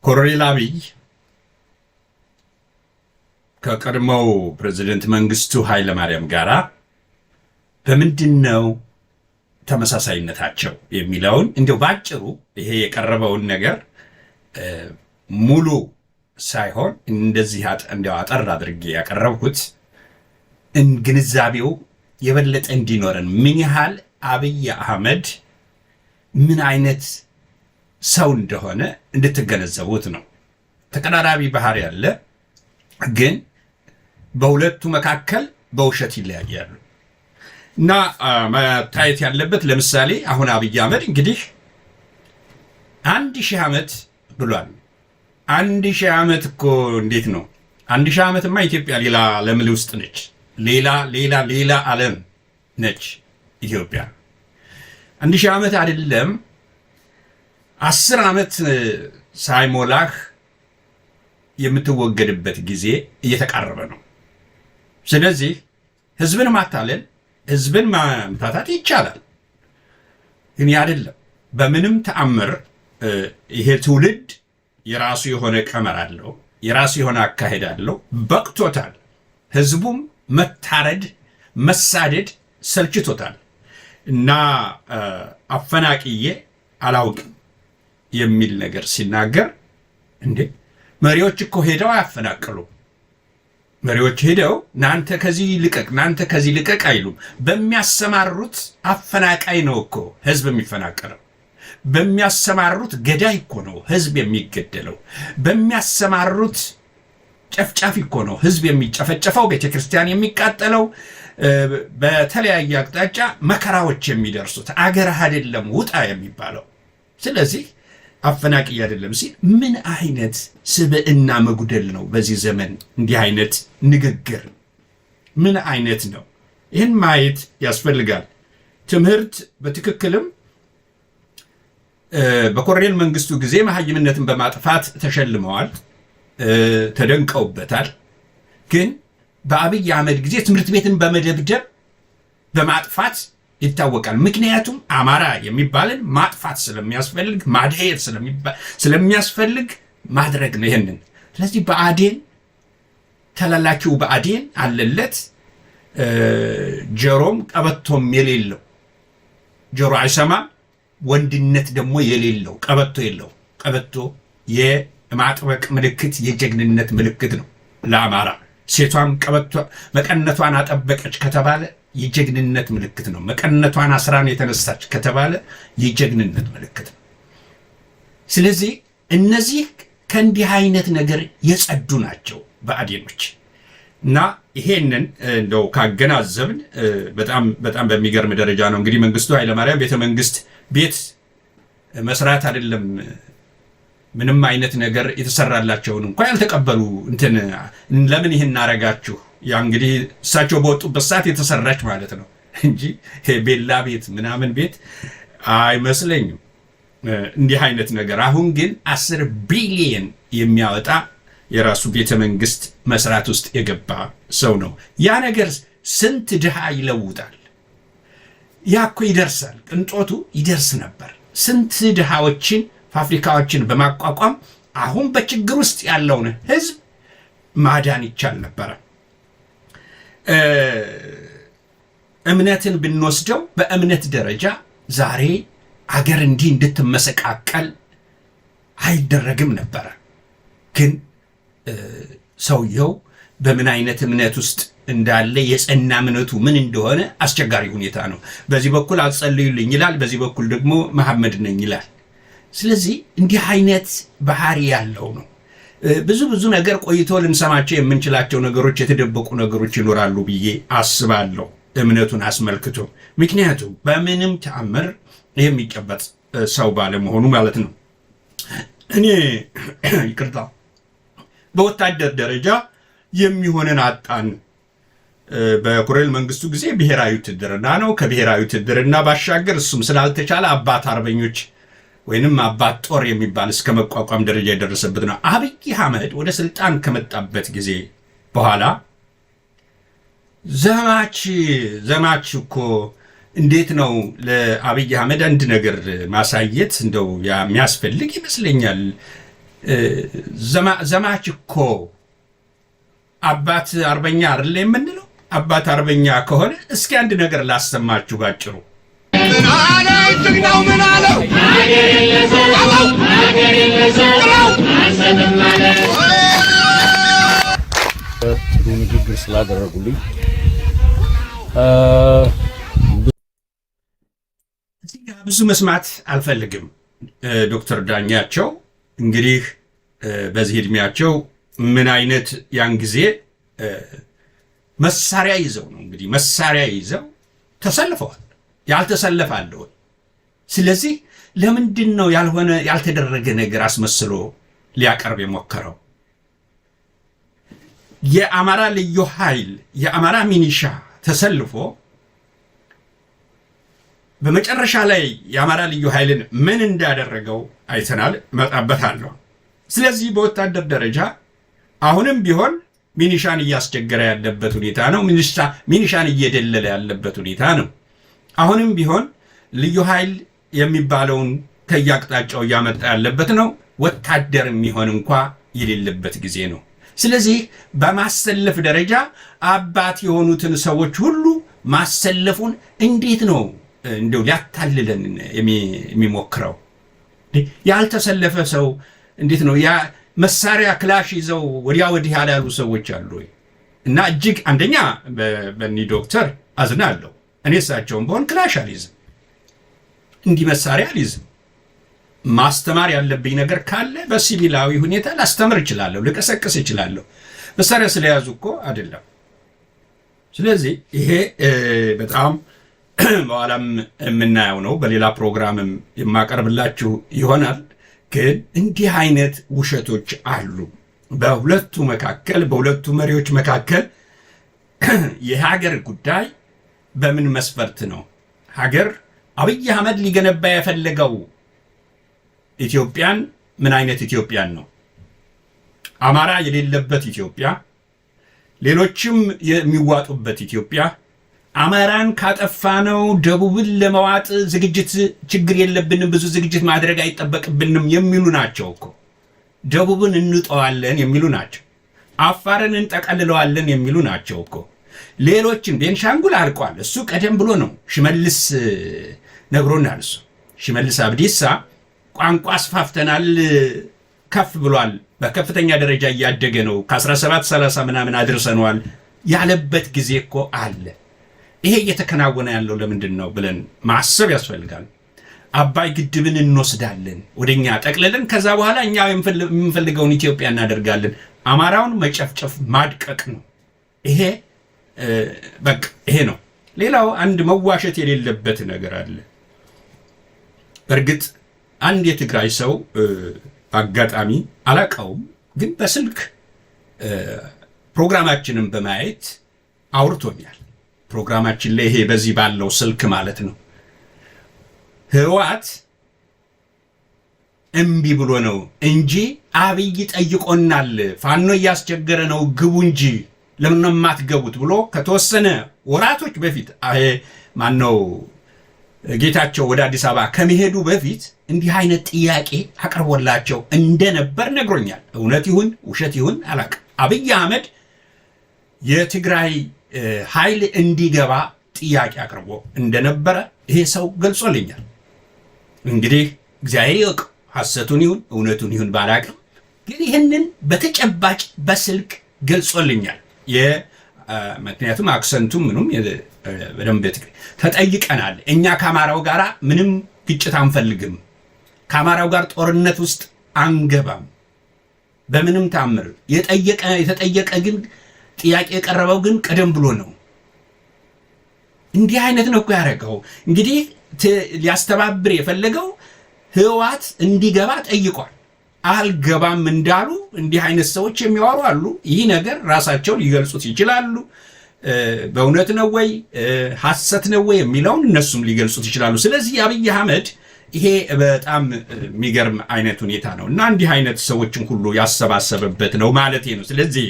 ኮሎኔል አብይ ከቀድሞው ፕሬዝደንት መንግስቱ ኃይለማርያም ጋራ በምንድን ነው ተመሳሳይነታቸው የሚለውን እንዲያው ባጭሩ ይሄ የቀረበውን ነገር ሙሉ ሳይሆን እንደዚህ እንዲያው አጠር አድርጌ ያቀረብኩት ግንዛቤው የበለጠ እንዲኖረን ምን ያህል አብይ አህመድ ምን አይነት ሰው እንደሆነ እንድትገነዘቡት ነው። ተቀራራቢ ባህሪ ያለ ግን በሁለቱ መካከል በውሸት ይለያያሉ። እና መታየት ያለበት ለምሳሌ አሁን አብይ አህመድ እንግዲህ 1000 ዓመት ብሏል። 1000 ዓመት እኮ እንዴት ነው? 1000 ዓመትማ ኢትዮጵያ ሌላ ዓለም ውስጥ ነች። ሌላ ዓለም ነች ኢትዮጵያ። 1000 ዓመት አይደለም 10 ዓመት ሳይሞላህ የምትወገድበት ጊዜ እየተቃረበ ነው። ስለዚህ ህዝብን ማታለል፣ ህዝብን ማምታታት ይቻላል፣ ግን አይደለም። በምንም ተአምር ይሄ ትውልድ የራሱ የሆነ ቀመር አለው፣ የራሱ የሆነ አካሄድ አለው። በቅቶታል። ህዝቡም መታረድ፣ መሳደድ ሰልችቶታል። እና አፈናቅዬ አላውቅም የሚል ነገር ሲናገር እንዴ መሪዎች እኮ ሄደው አያፈናቅሉ። መሪዎች ሄደው ናንተ ከዚህ ልቀቅ፣ ናንተ ከዚህ ልቀቅ አይሉም። በሚያሰማሩት አፈናቃይ ነው እኮ ህዝብ የሚፈናቀለው። በሚያሰማሩት ገዳይ እኮ ነው ህዝብ የሚገደለው። በሚያሰማሩት ጨፍጫፊ እኮ ነው ህዝብ የሚጨፈጨፈው፣ ቤተክርስቲያን የሚቃጠለው፣ በተለያየ አቅጣጫ መከራዎች የሚደርሱት። አገርህ አይደለም ውጣ የሚባለው። ስለዚህ አፈናቅይ አይደለም ሲል ምን አይነት ስብዕና መጉደል ነው? በዚህ ዘመን እንዲህ አይነት ንግግር ምን አይነት ነው? ይህን ማየት ያስፈልጋል። ትምህርት በትክክልም በኮሎኔል መንግስቱ ጊዜ መሐይምነትን በማጥፋት ተሸልመዋል፣ ተደንቀውበታል። ግን በአብይ አህመድ ጊዜ ትምህርት ቤትን በመደብደብ በማጥፋት ይታወቃል። ምክንያቱም አማራ የሚባልን ማጥፋት ስለሚያስፈልግ ማድሄር ስለሚያስፈልግ ማድረግ ነው ይሄንን። ስለዚህ ብአዴን ተላላኪው ብአዴን አለለት ጆሮም ቀበቶም የሌለው ጆሮ አይሰማም፣ ወንድነት ደግሞ የሌለው ቀበቶ የለው። ቀበቶ የማጥበቅ ምልክት የጀግንነት ምልክት ነው ለአማራ። ሴቷም ቀበቶ መቀነቷን አጠበቀች ከተባለ የጀግንነት ምልክት ነው። መቀነቷን አስራን የተነሳች ከተባለ የጀግንነት ምልክት ነው። ስለዚህ እነዚህ ከእንዲህ አይነት ነገር የጸዱ ናቸው ብአዴኖች እና ይሄንን እንደው ካገናዘብን በጣም በሚገርም ደረጃ ነው እንግዲህ መንግስቱ ኃይለማርያም ቤተ መንግስት ቤት መስራት አይደለም ምንም አይነት ነገር የተሰራላቸውን እንኳን ያልተቀበሉ እንትን ለምን ይህን አረጋችሁ? ያ እንግዲህ እሳቸው በወጡበት ሰዓት የተሰራች ማለት ነው እንጂ ቤላ ቤት ምናምን ቤት አይመስለኝም እንዲህ አይነት ነገር። አሁን ግን 10 ቢሊየን የሚያወጣ የራሱ ቤተ መንግስት መስራት ውስጥ የገባ ሰው ነው። ያ ነገር ስንት ድሃ ይለውጣል። ያ እኮ ይደርሳል፣ ቅንጦቱ ይደርስ ነበር። ስንት ድሃዎችን ፋብሪካዎችን በማቋቋም አሁን በችግር ውስጥ ያለውን ህዝብ ማዳን ይቻል ነበረ። እምነትን ብንወስደው በእምነት ደረጃ ዛሬ አገር እንዲህ እንድትመሰቃቀል አይደረግም ነበረ። ግን ሰውየው በምን አይነት እምነት ውስጥ እንዳለ የጸና እምነቱ ምን እንደሆነ አስቸጋሪ ሁኔታ ነው። በዚህ በኩል አጸልዩልኝ ይላል፣ በዚህ በኩል ደግሞ መሐመድ ነኝ ይላል። ስለዚህ እንዲህ አይነት ባህሪ ያለው ነው። ብዙ ነገር ቆይቶ ልንሰማቸው የምንችላቸው ነገሮች፣ የተደበቁ ነገሮች ይኖራሉ ብዬ አስባለሁ እምነቱን አስመልክቶ። ምክንያቱም በምንም ተአምር የሚጨበጥ ሰው ባለመሆኑ ማለት ነው። እኔ ይቅርታ በወታደር ደረጃ የሚሆንን አጣን። በኮሎኔል መንግስቱ ጊዜ ብሔራዊ ውትድርና ነው። ከብሔራዊ ውትድርና ባሻገር እሱም ስላልተቻለ አባት አርበኞች ወይንም አባት ጦር የሚባል እስከ መቋቋም ደረጃ የደረሰበት ነው። አብይ አህመድ ወደ ስልጣን ከመጣበት ጊዜ በኋላ ዘማች እኮ እንዴት ነው ለአብይ አህመድ አንድ ነገር ማሳየት እንደው የሚያስፈልግ ይመስለኛል። ዘማች እኮ አባት አርበኛ አይደል የምንለው? አባት አርበኛ ከሆነ እስኪ አንድ ነገር ላሰማችሁ ባጭሩ። ጥሩ ንግግር ስላደረጉልኝ ብዙ መስማት አልፈልግም። ዶክተር ዳኛቸው እንግዲህ በዚህ እድሜያቸው ምን አይነት ያን ጊዜ መሳሪያ ይዘው ነው እንግዲህ መሳሪያ ይዘው ተሰልፈዋል። ያልተሰለፈ አለ ወይ? ስለዚህ ለምንድን ነው ያልሆነ ያልተደረገ ነገር አስመስሎ ሊያቀርብ የሞከረው? የአማራ ልዩ ኃይል የአማራ ሚኒሻ ተሰልፎ በመጨረሻ ላይ የአማራ ልዩ ኃይልን ምን እንዳደረገው አይተናል፣ እመጣበታለሁ። ስለዚህ በወታደር ደረጃ አሁንም ቢሆን ሚኒሻን እያስቸገረ ያለበት ሁኔታ ነው። ሚኒሻን እየደለለ ያለበት ሁኔታ ነው። አሁንም ቢሆን ልዩ ኃይል የሚባለውን ከያቅጣጫው እያመጣ ያለበት ነው። ወታደር የሚሆን እንኳ የሌለበት ጊዜ ነው። ስለዚህ በማሰለፍ ደረጃ አባት የሆኑትን ሰዎች ሁሉ ማሰለፉን እንዴት ነው እንደው ሊያታልለን የሚሞክረው? ያልተሰለፈ ሰው እንዴት ነው ያ መሳሪያ ክላሽ ይዘው ወዲያ ወዲህ ያላሉ ሰዎች አሉ ወይ? እና እጅግ አንደኛ በኒ ዶክተር አዝናለሁ። እኔ እሳቸውን በሆን ክላሽ አልይዝም፣ እንዲህ መሳሪያ አልይዝም። ማስተማር ያለብኝ ነገር ካለ በሲቪላዊ ሁኔታ ላስተምር እችላለሁ፣ ልቀሰቅስ እችላለሁ። መሳሪያ ስለያዙ እኮ አይደለም። ስለዚህ ይሄ በጣም በኋላም የምናየው ነው፣ በሌላ ፕሮግራምም የማቀርብላችሁ ይሆናል። ግን እንዲህ አይነት ውሸቶች አሉ በሁለቱ መካከል፣ በሁለቱ መሪዎች መካከል። የሀገር ጉዳይ በምን መስፈርት ነው? ሀገር አብይ አህመድ ሊገነባ የፈለገው ኢትዮጵያን ምን አይነት ኢትዮጵያን ነው? አማራ የሌለበት ኢትዮጵያ፣ ሌሎችም የሚዋጡበት ኢትዮጵያ አማራን ካጠፋነው ደቡብን ለመዋጥ ዝግጅት ችግር የለብንም፣ ብዙ ዝግጅት ማድረግ አይጠበቅብንም የሚሉ ናቸው እኮ። ደቡብን እንጠዋለን የሚሉ ናቸው። አፋርን እንጠቀልለዋለን የሚሉ ናቸው እኮ። ሌሎችን ቤንሻንጉል አልቋል። እሱ ቀደም ብሎ ነው ሽመልስ ነግሮናል። እሱ ሽመልስ አብዲሳ ቋንቋ አስፋፍተናል፣ ከፍ ብሏል፣ በከፍተኛ ደረጃ እያደገ ነው፣ ከ1730 ምናምን አድርሰነዋል ያለበት ጊዜ እኮ አለ። ይሄ እየተከናወነ ያለው ለምንድን ነው ብለን ማሰብ ያስፈልጋል። አባይ ግድብን እንወስዳለን ወደኛ ጠቅልለን፣ ከዛ በኋላ እኛ የምንፈልገውን ኢትዮጵያ እናደርጋለን። አማራውን መጨፍጨፍ ማድቀቅ ነው ይሄ። በቃ ይሄ ነው። ሌላው አንድ መዋሸት የሌለበት ነገር አለ። በእርግጥ አንድ የትግራይ ሰው አጋጣሚ አላውቀውም፣ ግን በስልክ ፕሮግራማችንን በማየት አውርቶኛል። ፕሮግራማችን ላይ ይሄ በዚህ ባለው ስልክ ማለት ነው። ህወሓት እምቢ ብሎ ነው እንጂ አብይ ጠይቆናል፣ ፋኖ እያስቸገረ ነው ግቡ እንጂ ለምን የማትገቡት ብሎ ከተወሰነ ወራቶች በፊት ማነው ጌታቸው ወደ አዲስ አበባ ከመሄዱ በፊት እንዲህ አይነት ጥያቄ አቅርቦላቸው እንደነበር ነግሮኛል። እውነት ይሁን ውሸት ይሁን አላውቅም። አብይ አህመድ የትግራይ ኃይል እንዲገባ ጥያቄ አቅርቦ እንደነበረ ይሄ ሰው ገልጾልኛል። እንግዲህ እግዚአብሔር ይወቅ፣ ሐሰቱን ይሁን እውነቱን ይሁን ባላውቅም፣ ግን ይህንን በተጨባጭ በስልክ ገልጾልኛል። ምክንያቱም አክሰንቱም ምኑም በደንብ ተጠይቀናል። እኛ ከአማራው ጋር ምንም ግጭት አንፈልግም፣ ከአማራው ጋር ጦርነት ውስጥ አንገባም በምንም ታምር። የተጠየቀ ግን ጥያቄ የቀረበው ግን ቀደም ብሎ ነው። እንዲህ አይነት ነው እኮ ያደረገው። እንግዲህ ሊያስተባብር የፈለገው ህወሓት እንዲገባ ጠይቋል። አልገባም እንዳሉ እንዲህ አይነት ሰዎች የሚያወሩ አሉ። ይህ ነገር ራሳቸው ሊገልጹት ይችላሉ። በእውነት ነው ወይ ሐሰት ነው ወይ የሚለውን እነሱም ሊገልጹት ይችላሉ። ስለዚህ አብይ አህመድ ይሄ በጣም የሚገርም አይነት ሁኔታ ነው እና እንዲህ አይነት ሰዎችን ሁሉ ያሰባሰበበት ነው ማለት ነው። ስለዚህ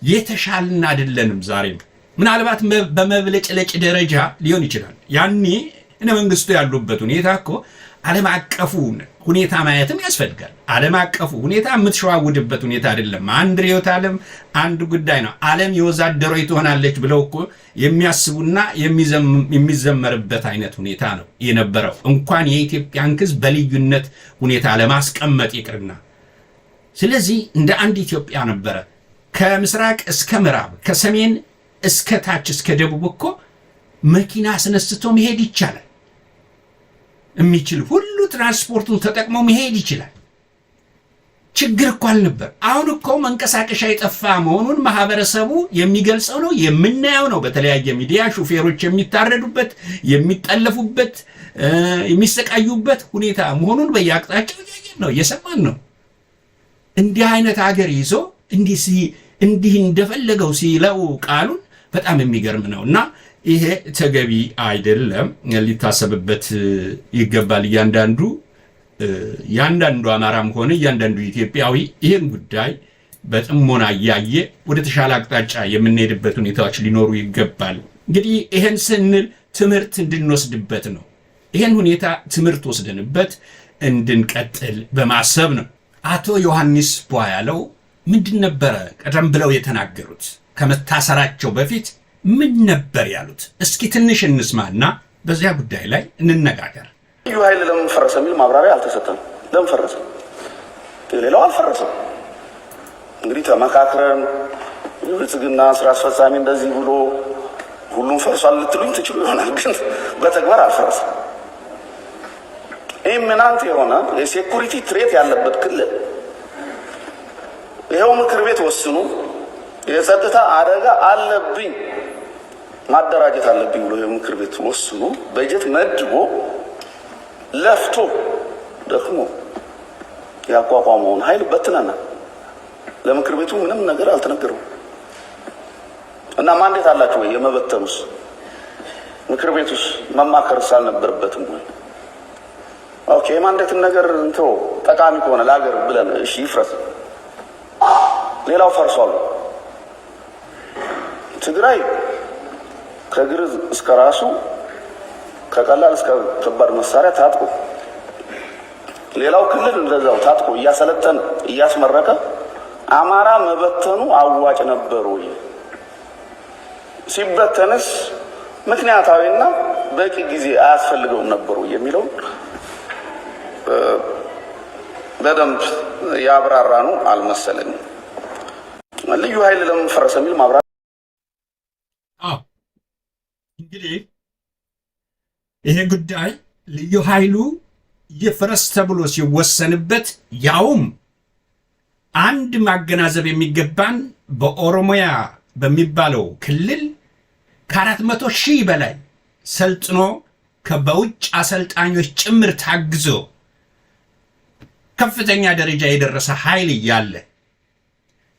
የተሻልን አይደለንም። ዛሬም ምናልባት በመብለጭለጭ ደረጃ ሊሆን ይችላል። ያኔ እነ መንግስቱ ያሉበት ሁኔታ እኮ ዓለም አቀፉ ሁኔታ ማየትም ያስፈልጋል። ዓለም አቀፉ ሁኔታ የምትሸዋውድበት ሁኔታ አይደለም። አንድ ርዕዮተ ዓለም አንድ ጉዳይ ነው። ዓለም የወዛደሮች ትሆናለች ብለው እኮ የሚያስቡና የሚዘመርበት አይነት ሁኔታ ነው የነበረው። እንኳን የኢትዮጵያን ሕዝብ በልዩነት ሁኔታ ለማስቀመጥ ይቅርና፣ ስለዚህ እንደ አንድ ኢትዮጵያ ነበረ። ከምስራቅ እስከ ምዕራብ፣ ከሰሜን እስከ ታች እስከ ደቡብ እኮ መኪና አስነስቶ መሄድ ይቻላል። የሚችል ሁሉ ትራንስፖርቱን ተጠቅሞ መሄድ ይችላል። ችግር እኮ አልነበር። አሁን እኮ መንቀሳቀሻ የጠፋ መሆኑን ማህበረሰቡ የሚገልጸው ነው፣ የምናየው ነው። በተለያየ ሚዲያ ሹፌሮች የሚታረዱበት፣ የሚጠለፉበት፣ የሚሰቃዩበት ሁኔታ መሆኑን በየአቅጣጫው እያየን ነው፣ እየሰማን ነው። እንዲህ አይነት ሀገር ይዞ እንዲህ እንደፈለገው ሲለው ቃሉን በጣም የሚገርም ነው እና ይሄ ተገቢ አይደለም፣ ሊታሰብበት ይገባል። እያንዳንዱ አማራም ሆነ እያንዳንዱ ኢትዮጵያዊ ይህን ጉዳይ በጥሞና እያየ ወደ ተሻለ አቅጣጫ የምንሄድበት ሁኔታዎች ሊኖሩ ይገባል። እንግዲህ ይህን ስንል ትምህርት እንድንወስድበት ነው። ይህን ሁኔታ ትምህርት ወስደንበት እንድንቀጥል በማሰብ ነው። አቶ ዮሐንስ ቧያለው ምንድን ነበረ ቀደም ብለው የተናገሩት? ከመታሰራቸው በፊት ምን ነበር ያሉት? እስኪ ትንሽ እንስማና በዚያ ጉዳይ ላይ እንነጋገር። ልዩ ኃይል ለምን ፈረሰ የሚል ማብራሪያ አልተሰጠም። ለምን ፈረሰ? ሌላው አልፈረሰም። እንግዲህ ተመካክረን የብልጽግና ስራ አስፈጻሚ እንደዚህ ብሎ ሁሉም ፈርሷል ልትሉኝ ትችሉ ይሆናል፣ ግን በተግባር አልፈረሰም። ኢሚናንት የሆነ የሴኩሪቲ ትሬት ያለበት ክልል ይኸው ምክር ቤት ወስኑ የጸጥታ አደጋ አለብኝ ማደራጀት አለብኝ ብሎ የምክር ቤት ወስኑ በጀት መድቦ ለፍቶ ደክሞ ያቋቋመውን ኃይል በትነና ለምክር ቤቱ ምንም ነገር አልተነገረው እና ማንዴት አላችሁ ወይ? የመበተኑስ ምክር ቤቱስ መማከርስ አልነበረበትም ወይ? ኦኬ ማንዴትን ነገር እንተው፣ ጠቃሚ ከሆነ ለሀገር ብለን እሺ ይፍረስ። ሌላው ፈርሷል። ትግራይ ከግርዝ እስከ ራሱ ከቀላል እስከ ከባድ መሳሪያ ታጥቆ ሌላው ክልል እንደዛው ታጥቆ እያሰለጠነ እያስመረቀ አማራ መበተኑ አዋጭ ነበር ወይ? ሲበተንስ ምክንያታዊና በቂ ጊዜ አያስፈልገውም ነበር ወይ የሚለው በደንብ ያብራራ ነው አልመሰለኝም። ልዩ ኃይል ለምን ፈረሰ የሚል ማብራሪያ እንግዲህ ይሄ ጉዳይ ልዩ ኃይሉ ይፍረስ ተብሎ ሲወሰንበት ያውም አንድ ማገናዘብ የሚገባን በኦሮሚያ በሚባለው ክልል ከ400,000 በላይ ሰልጥኖ ከበውጭ አሰልጣኞች ጭምር ታግዞ ከፍተኛ ደረጃ የደረሰ ኃይል እያለ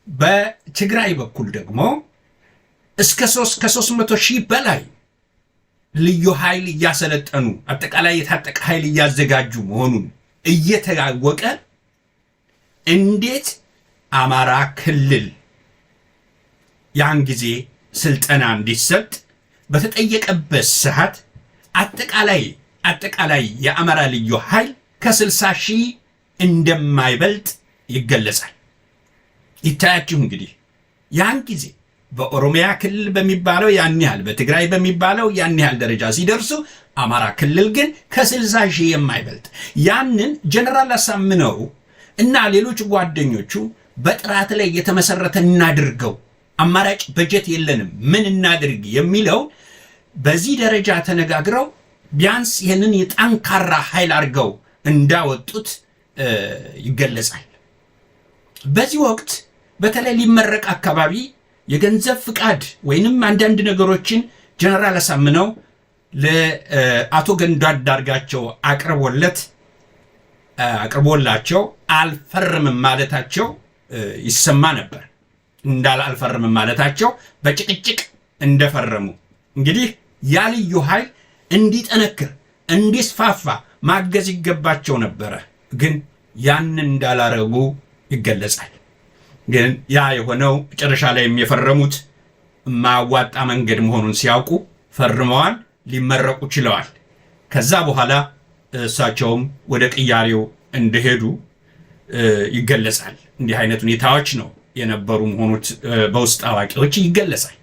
በትግራይ በኩል ደግሞ እስከ 300,000 በላይ ልዩ ኃይል እያሰለጠኑ አጠቃላይ የታጠቀ ኃይል እያዘጋጁ መሆኑን እየተዋወቀ እንዴት አማራ ክልል ያን ጊዜ ስልጠና እንዲሰጥ በተጠየቀበት ሰዓት አጠቃላይ የአማራ ልዩ ኃይል ከ60,000 እንደማይበልጥ ይገለጻል። ይታያችሁ እንግዲህ ያን ጊዜ በኦሮሚያ ክልል በሚባለው ያን ያህል፣ በትግራይ በሚባለው ያን ያህል ደረጃ ሲደርሱ አማራ ክልል ግን ከ60,000 የማይበልጥ ያንን ጀነራል አሳምነው እና ሌሎች ጓደኞቹ በጥራት ላይ የተመሰረተ እናድርገው፣ አማራጭ በጀት የለንም ምን እናድርግ የሚለው በዚህ ደረጃ ተነጋግረው ቢያንስ ይህንን የጠንካራ ኃይል አድርገው እንዳወጡት ይገለጻል። በዚህ ወቅት በተለይ ሊመረቅ አካባቢ የገንዘብ ፍቃድ ወይንም አንዳንድ ነገሮችን ጀነራል አሳምነው ለአቶ ገዱ አንዳርጋቸው አቅርቦላቸው አልፈርምም ማለታቸው ይሰማ ነበር። አልፈርምም ማለታቸው በጭቅጭቅ እንደፈረሙ እንግዲህ ያ ልዩ ኃይል እንዲጠነክር እንዲስፋፋ ማገዝ ይገባቸው ነበረ። ግን ያንን እንዳላረጉ ይገለጻል። ግን ያ የሆነው መጨረሻ ላይ የፈረሙት ማዋጣ መንገድ መሆኑን ሲያውቁ ፈርመዋል፣ ሊመረቁ ችለዋል። ከዛ በኋላ እሳቸውም ወደ ቅያሬው እንደሄዱ ይገለጻል። እንዲህ አይነት ሁኔታዎች ነው የነበሩ መሆኑት በውስጥ አዋቂዎች ይገለጻል።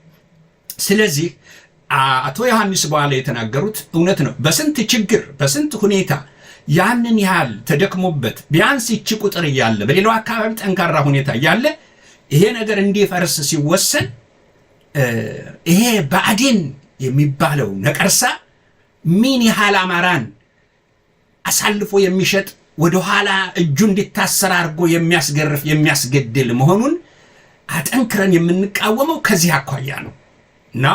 ስለዚህ አቶ ዮሐንስ በኋላ የተናገሩት እውነት ነው። በስንት ችግር በስንት ሁኔታ ያንን ያህል ተደክሞበት ቢያንስ ይቺ ቁጥር እያለ በሌላው አካባቢ ጠንካራ ሁኔታ እያለ ይሄ ነገር እንዲፈርስ ሲወሰን ይሄ ብአዴን የሚባለው ነቀርሳ ምን ያህል አማራን አሳልፎ የሚሸጥ ወደኋላ እጁ እንዲታሰር አድርጎ የሚያስገርፍ የሚያስገድል መሆኑን አጠንክረን የምንቃወመው ከዚህ አኳያ ነው እና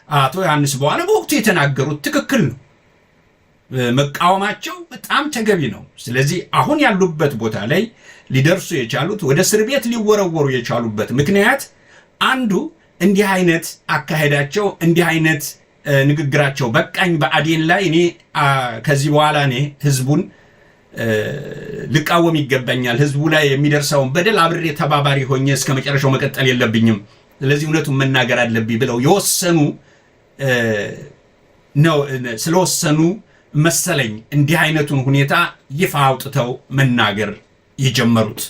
አቶ ዮሐንስ በኋላ በወቅቱ የተናገሩት ትክክል ነው። መቃወማቸው በጣም ተገቢ ነው። ስለዚህ አሁን ያሉበት ቦታ ላይ ሊደርሱ የቻሉት ወደ እስር ቤት ሊወረወሩ የቻሉበት ምክንያት አንዱ እንዲህ አይነት አካሄዳቸው እንዲህ አይነት ንግግራቸው በቃኝ ብአዴን ላይ እኔ ከዚህ በኋላ እኔ ህዝቡን ልቃወም ይገባኛል፣ ህዝቡ ላይ የሚደርሰውን በደል አብሬ ተባባሪ ሆኜ እስከ መጨረሻው መቀጠል የለብኝም፣ ስለዚህ እውነቱን መናገር አለብኝ ብለው የወሰኑ ነው ስለወሰኑ መሰለኝ እንዲህ አይነቱን ሁኔታ ይፋ አውጥተው መናገር የጀመሩት።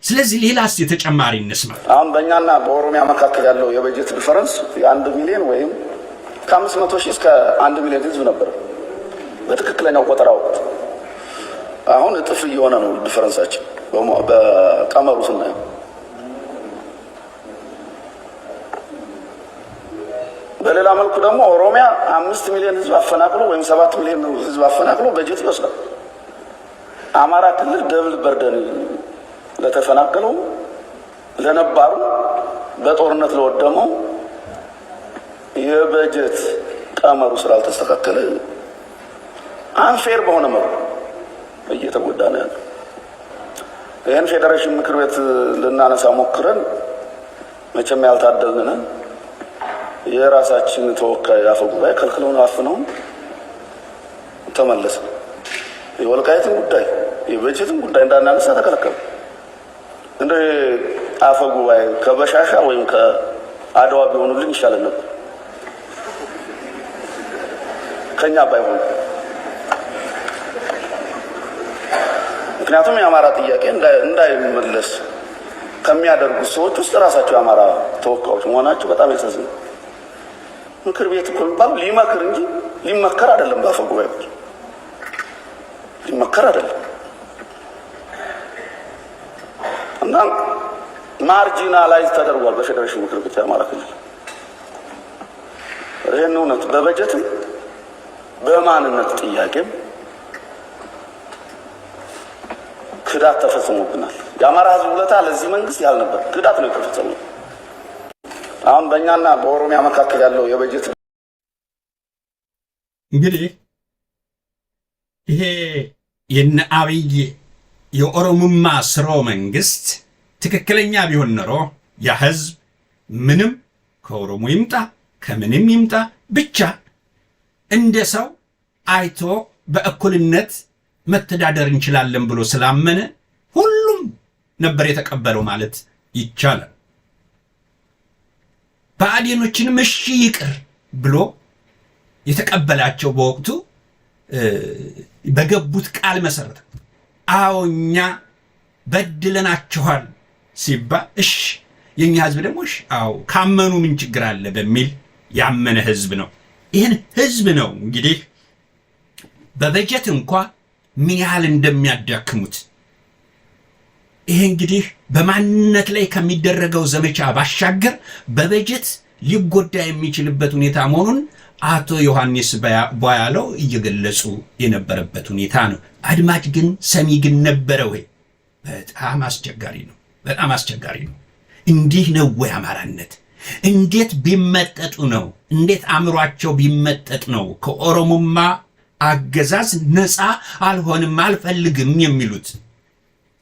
ስለዚህ ሌላስ የተጨማሪ እንስማ። አሁን በእኛና በኦሮሚያ መካከል ያለው የበጀት ዲፈረንስ የ1 ሚሊዮን ወይም ከ500,000 እስከ 1 ሚሊዮን ህዝብ ነበር በትክክለኛው ቆጠራ ወቅት። አሁን እጥፍ እየሆነ ነው ዲፈረንሳችን በቀመሩ ስናየው። በሌላ መልኩ ደግሞ ኦሮሚያ 5 ሚሊዮን ህዝብ አፈናቅሎ ወይም 7 ሚሊዮን ህዝብ አፈናቅሎ በጀት ይወስዳል። አማራ ክልል ደብል በርደን ለተፈናቀለው ለነባሩ በጦርነት ለወደመው የበጀት ቀመሩ ስላልተስተካከለ አንፌር በሆነ መልኩ እየተጎዳ ነው ያለው። ይህን ፌዴሬሽን ምክር ቤት ልናነሳ ሞክረን መቼም ያልታደልነን የራሳችን ተወካይ አፈ ጉባኤ ከልክለውን አፍነው ተመለሰ። የወልቃይትን ጉዳይ የበጀትን ጉዳይ እንዳናነሳ ተከለከለ። እንደ አፈ ጉባኤ ከበሻሻ ወይም አድዋ ቢሆኑልን ይሻላል ነበር ከኛ ባይሆን። ምክንያቱም የአማራ ጥያቄ እንዳይመለስ ከሚያደርጉ ሰዎች ውስጥ ራሳቸው የአማራ ተወካዮች መሆናቸው በጣም ያሳዝናል። ምክር ቤት እኮ የሚባለው ሊመክር እንጂ ሊመከር አይደለም። በአፈ ጉባኤዎች ሊመከር አይደለም እና ማርጂናላይዝ ተደርጓል በፌዴሬሽን ምክር ቤት የአማራ ክልል። ይህን እውነት በበጀትም በማንነት ጥያቄም ክዳት ተፈጽሞብናል። የአማራ ህዝብ ውለታ ለዚህ መንግስት ያልነበር ክዳት ነው የተፈጸመው። አሁን በእኛና በኦሮሚያ መካከል ያለው የበጀት እንግዲህ ይሄ የነ አብይ የኦሮሞማ ስርወ መንግስት ትክክለኛ ቢሆን ኖሮ ያ ህዝብ ምንም ከኦሮሞ ይምጣ ከምንም ይምጣ ብቻ እንደ ሰው አይቶ በእኩልነት መተዳደር እንችላለን ብሎ ስላመነ ሁሉም ነበር የተቀበለው ማለት ይቻላል። ብአዴኖችንም እሺ ይቅር ብሎ የተቀበላቸው በወቅቱ በገቡት ቃል መሰረት አዎ እኛ በድለናቸዋል ሲባል እሺ የኛ ህዝብ ደግሞ እሺ አዎ ካመኑ ምን ችግር አለ በሚል ያመነ ህዝብ ነው። ይህን ህዝብ ነው እንግዲህ በበጀት እንኳ ምን ያህል እንደሚያዳክሙት። ይሄ እንግዲህ በማንነት ላይ ከሚደረገው ዘመቻ ባሻገር በበጀት ሊጎዳ የሚችልበት ሁኔታ መሆኑን አቶ ዮሐንስ ቧያለው እየገለጹ የነበረበት ሁኔታ ነው። አድማጭ ግን ሰሚ ግን ነበረ ወይ? በጣም አስቸጋሪ ነው። በጣም አስቸጋሪ ነው። እንዲህ ነው ወይ አማራነት? እንዴት ቢመጠጡ ነው? እንዴት አእምሯቸው ቢመጠጥ ነው ከኦሮሞማ አገዛዝ ነፃ አልሆንም አልፈልግም የሚሉት?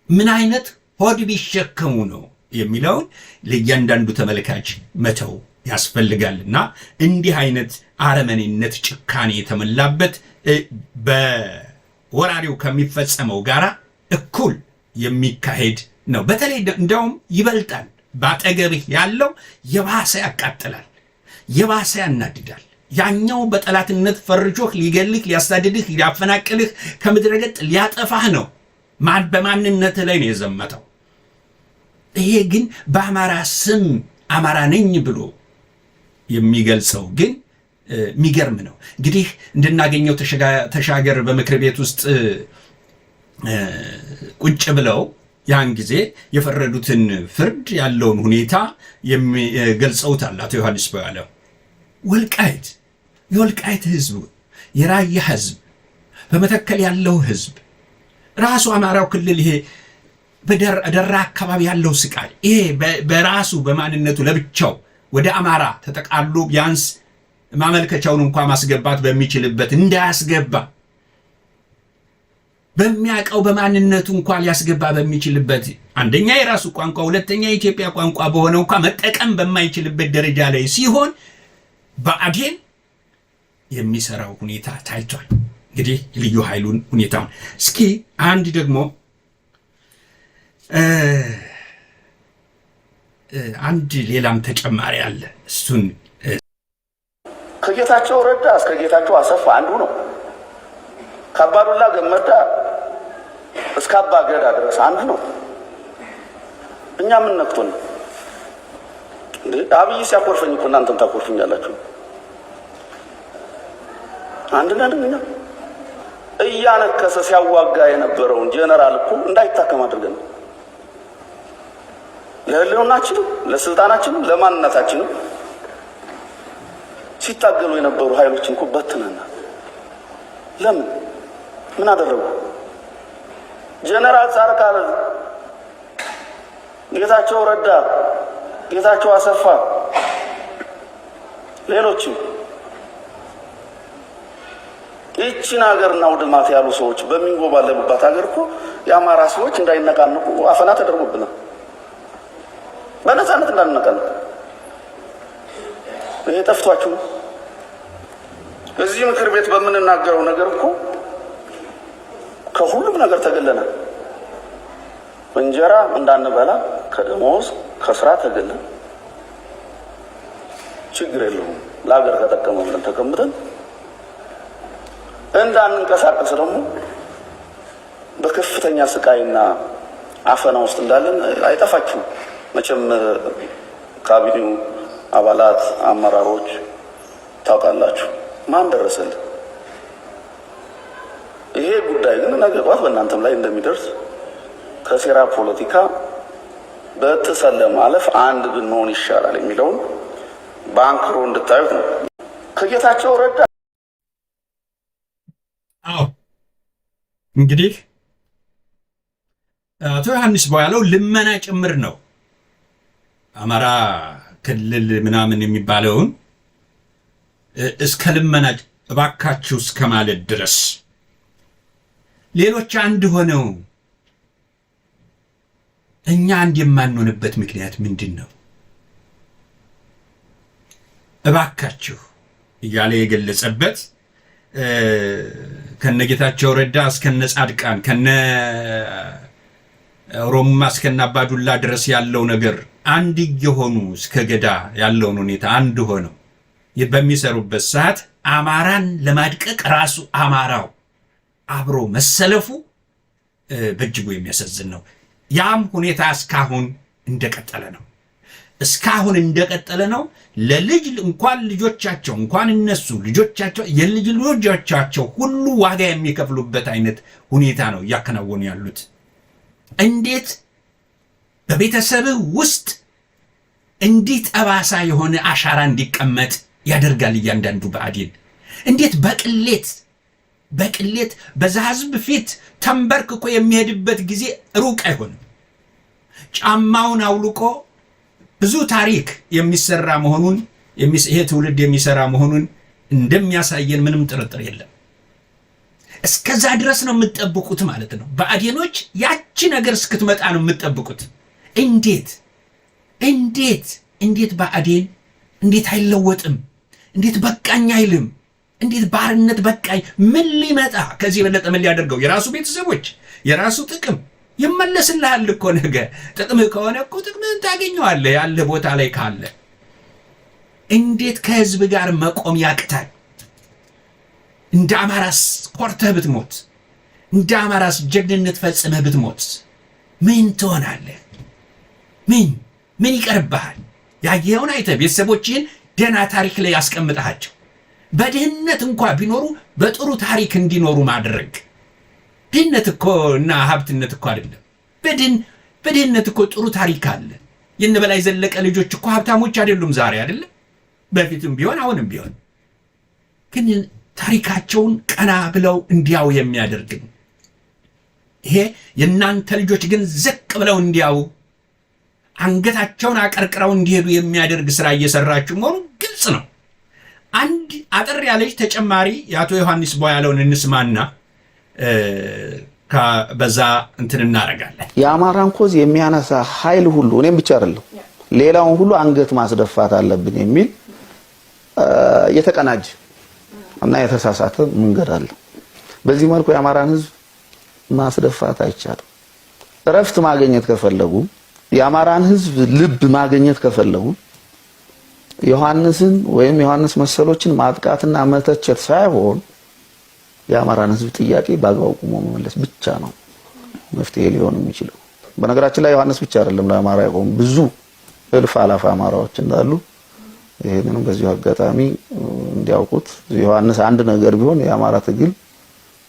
ምን አይነት ሆድ ቢሸከሙ ነው የሚለውን ለእያንዳንዱ ተመልካች መተው ያስፈልጋልና እንዲህ አይነት አረመኔነት፣ ጭካኔ የተመላበት በወራሪው ከሚፈጸመው ጋራ እኩል የሚካሄድ ነው። በተለይ እንደውም ይበልጣል። ባጠገብህ ያለው የባሰ ያቃጥላል፣ የባሰ ያናድዳል። ያኛው በጠላትነት ፈርጆህ ሊገልህ፣ ሊያሳድድህ፣ ሊያፈናቅልህ ከምድረ ገጽ ሊያጠፋህ ነው። በማንነት ላይ ነው የዘመተው። ይሄ ግን በአማራ ስም አማራ ነኝ ብሎ የሚገልጸው ግን የሚገርም ነው። እንግዲህ እንድናገኘው ተሻገር በምክር ቤት ውስጥ ቁጭ ብለው ያን ጊዜ የፈረዱትን ፍርድ ያለውን ሁኔታ ገልጸውታል አቶ ዮሐንስ ቧያለው። ወልቃይት የወልቃይት ህዝብ፣ የራያ ህዝብ፣ በመተከል ያለው ህዝብ፣ ራሱ አማራው ክልል ይሄ በደራ አካባቢ ያለው ስቃይ፣ ይሄ በራሱ በማንነቱ ለብቻው ወደ አማራ ተጠቃሎ ቢያንስ ማመልከቻውን እንኳን ማስገባት በሚችልበት እንዳያስገባ በሚያቀው በማንነቱ እንኳን ሊያስገባ በሚችልበት አንደኛ የራሱ ቋንቋ ሁለተኛ የኢትዮጵያ ቋንቋ በሆነው እንኳን መጠቀም በማይችልበት ደረጃ ላይ ሲሆን ብአዴን የሚሰራው ሁኔታ ታይቷል። እንግዲህ ልዩ ኃይሉን ሁኔታውን እስኪ አንድ ደግሞ አንድ ሌላም ተጨማሪ አለ። እሱን ከጌታቸው ረዳ እስከ ጌታቸው አሰፋ አንዱ ነው። ከአባዱላ ገመዳ እስከ አባ ገዳ ድረስ አንድ ነው። እኛ ምን ነክቶን ነው? አብይ ሲያኮርፈኝ እኮ እናንተም ታኮርፉኛላችሁ። አንድ ነን እኛ። እያነከሰ ሲያዋጋ የነበረውን ጄኔራል እኮ እንዳይታከም አድርገን ለህልውናችንም ለስልጣናችንም ለማንነታችንም ሲታገሉ የነበሩ ኃይሎችን እኮ በትነና ለምን ምን አደረጉ? ጄኔራል ጻድቃን፣ ጌታቸው ረዳ፣ ጌታቸው አሰፋ፣ ሌሎችም ይህችን ሀገርና ውድማት ያሉ ሰዎች በሚንጎባለሉባት ሀገር እኮ የአማራ ሰዎች እንዳይነቃነቁ አፈና ተደርጎብናል። በነፃነት እንዳንነቃነቅ ይሄ ጠፍቷችሁ እዚህ ምክር ቤት በምንናገረው ነገር እኮ ከሁሉም ነገር ተገለናል። እንጀራ እንዳንበላ ከደሞዝ ከስራ ተገለን ችግር የለውም ለሀገር ከጠቀመ ብለን ተቀምጠን እንዳንንቀሳቀስ ደግሞ በከፍተኛ ስቃይና አፈና ውስጥ እንዳለን አይጠፋችሁም። መቼም ካቢኔው አባላት አመራሮች ታውቃላችሁ ማን ደረሰልን። ይሄ ጉዳይ ግን ነገ ጧት በእናንተም ላይ እንደሚደርስ ከሴራ ፖለቲካ በጥሰን ለማለፍ አንድ ብንሆን ይሻላል የሚለውን በአንክሮ እንድታዩት ነው። ከጌታቸው ረዳ እንግዲህ አቶ ዮሐንስ ቦያለው ልመና ጭምር ነው አማራ ክልል ምናምን የሚባለውን እስከ ልመና እባካችሁ እስከ ማለት ድረስ ሌሎች አንድ ሆነው እኛ አንድ የማንሆንበት ምክንያት ምንድን ነው? እባካችሁ እያለ የገለጸበት ከነጌታቸው ረዳ እስከነ ጻድቃን ከነ ኦሮሞማ እስከነ አባዱላ ድረስ ያለው ነገር አንድ የሆኑ እስከ ገዳ ያለውን ሁኔታ አንድ ሆነው በሚሰሩበት ሰዓት አማራን ለማድቀቅ ራሱ አማራው አብሮ መሰለፉ በእጅጉ የሚያሳዝን ነው። ያም ሁኔታ እስካሁን እንደቀጠለ ነው። ለልጅ እንኳን ልጆቻቸው እንኳን እነሱ ልጆቻቸው የልጅ ልጆቻቸው ሁሉ ዋጋ የሚከፍሉበት አይነት ሁኔታ ነው እያከናወኑ ያሉት። እንዴት በቤተሰብ ውስጥ እንዲህ ጠባሳ የሆነ አሻራ እንዲቀመጥ ያደርጋል እያንዳንዱ ብአዴን? እንዴት በቅሌት በዛ ህዝብ ፊት ተንበርክኮ የሚሄድበት ጊዜ ሩቅ አይሆንም። ጫማውን አውልቆ ብዙ ታሪክ የሚሰራ መሆኑን ይሄ ትውልድ የሚሰራ መሆኑን እንደሚያሳየን ምንም ጥርጥር የለም። እስከዛ ድረስ ነው የምትጠብቁት ማለት ነው። ብአዴኖች ያቺ ነገር እስክትመጣ ነው የምትጠብቁት። እንዴት ብአዴን እንዴት አይለወጥም? እንዴት በቃኝ አይልም? እንዴት ባርነት በቃኝ? ምን ሊመጣ ከዚህ የበለጠ ምን ሊያደርገው? የራሱ ቤተሰቦች፣ የራሱ ጥቅም ይመለስልሃል እኮ ነገ። ጥቅምህ ከሆነ እኮ ጥቅምህን ታገኘዋለህ ያለህ ቦታ ላይ ካለ። እንዴት ከህዝብ ጋር መቆም ያቅታል? እንደ አማራስ ኮርተህ ብትሞት፣ እንደ አማራስ ጀግንነት ፈጽመህ ብትሞት ምን ትሆናለህ? ምን ይቀርብሃል? ያየኸውን አይተህ ቤተሰቦችህን ደህና ታሪክ ላይ ያስቀምጠሃቸው በድህነት እንኳ ቢኖሩ በጥሩ ታሪክ እንዲኖሩ ማድረግ። ድህነት እኮ እና ሀብትነት እኮ አይደለም። በድህነት እኮ ጥሩ ታሪክ አለ። የነ በላይ ዘለቀ ልጆች እኮ ሀብታሞች አይደሉም ዛሬ አይደለም፣ በፊትም ቢሆን አሁንም ቢሆን ግን ታሪካቸውን ቀና ብለው እንዲያው የሚያደርግ ነው። ይሄ የእናንተ ልጆች ግን ዘቅ ብለው እንዲያው አንገታቸውን አቀርቅረው እንዲሄዱ የሚያደርግ ስራ እየሰራችሁ መሆኑ ግልጽ ነው። አንድ አጠር ያለች ተጨማሪ የአቶ ዮሐንስ ቦያለውን እንስማና በዛ እንትን እናደርጋለን። የአማራን ኮዝ የሚያነሳ ኃይል ሁሉ እኔም ብቻ አይደለም ሌላውን ሁሉ አንገት ማስደፋት አለብን የሚል የተቀናጀ እና የተሳሳተ መንገድ አለ። በዚህ መልኩ የአማራን ህዝብ ማስደፋት አይቻልም። እረፍት ማግኘት ከፈለጉ የአማራን ህዝብ ልብ ማግኘት ከፈለጉ ዮሐንስን ወይም ዮሐንስ መሰሎችን ማጥቃትና መተቸት ሳይሆን የአማራን ህዝብ ጥያቄ በአግባቡ ቆሞ መመለስ ብቻ ነው መፍትሄ ሊሆን የሚችለው። በነገራችን ላይ ዮሐንስ ብቻ አይደለም ለአማራ የቆሙ ብዙ እልፍ አላፍ አማራዎች እንዳሉ ይሄንንም በዚሁ አጋጣሚ እንዲያውቁት። ዮሐንስ አንድ ነገር ቢሆን የአማራ ትግል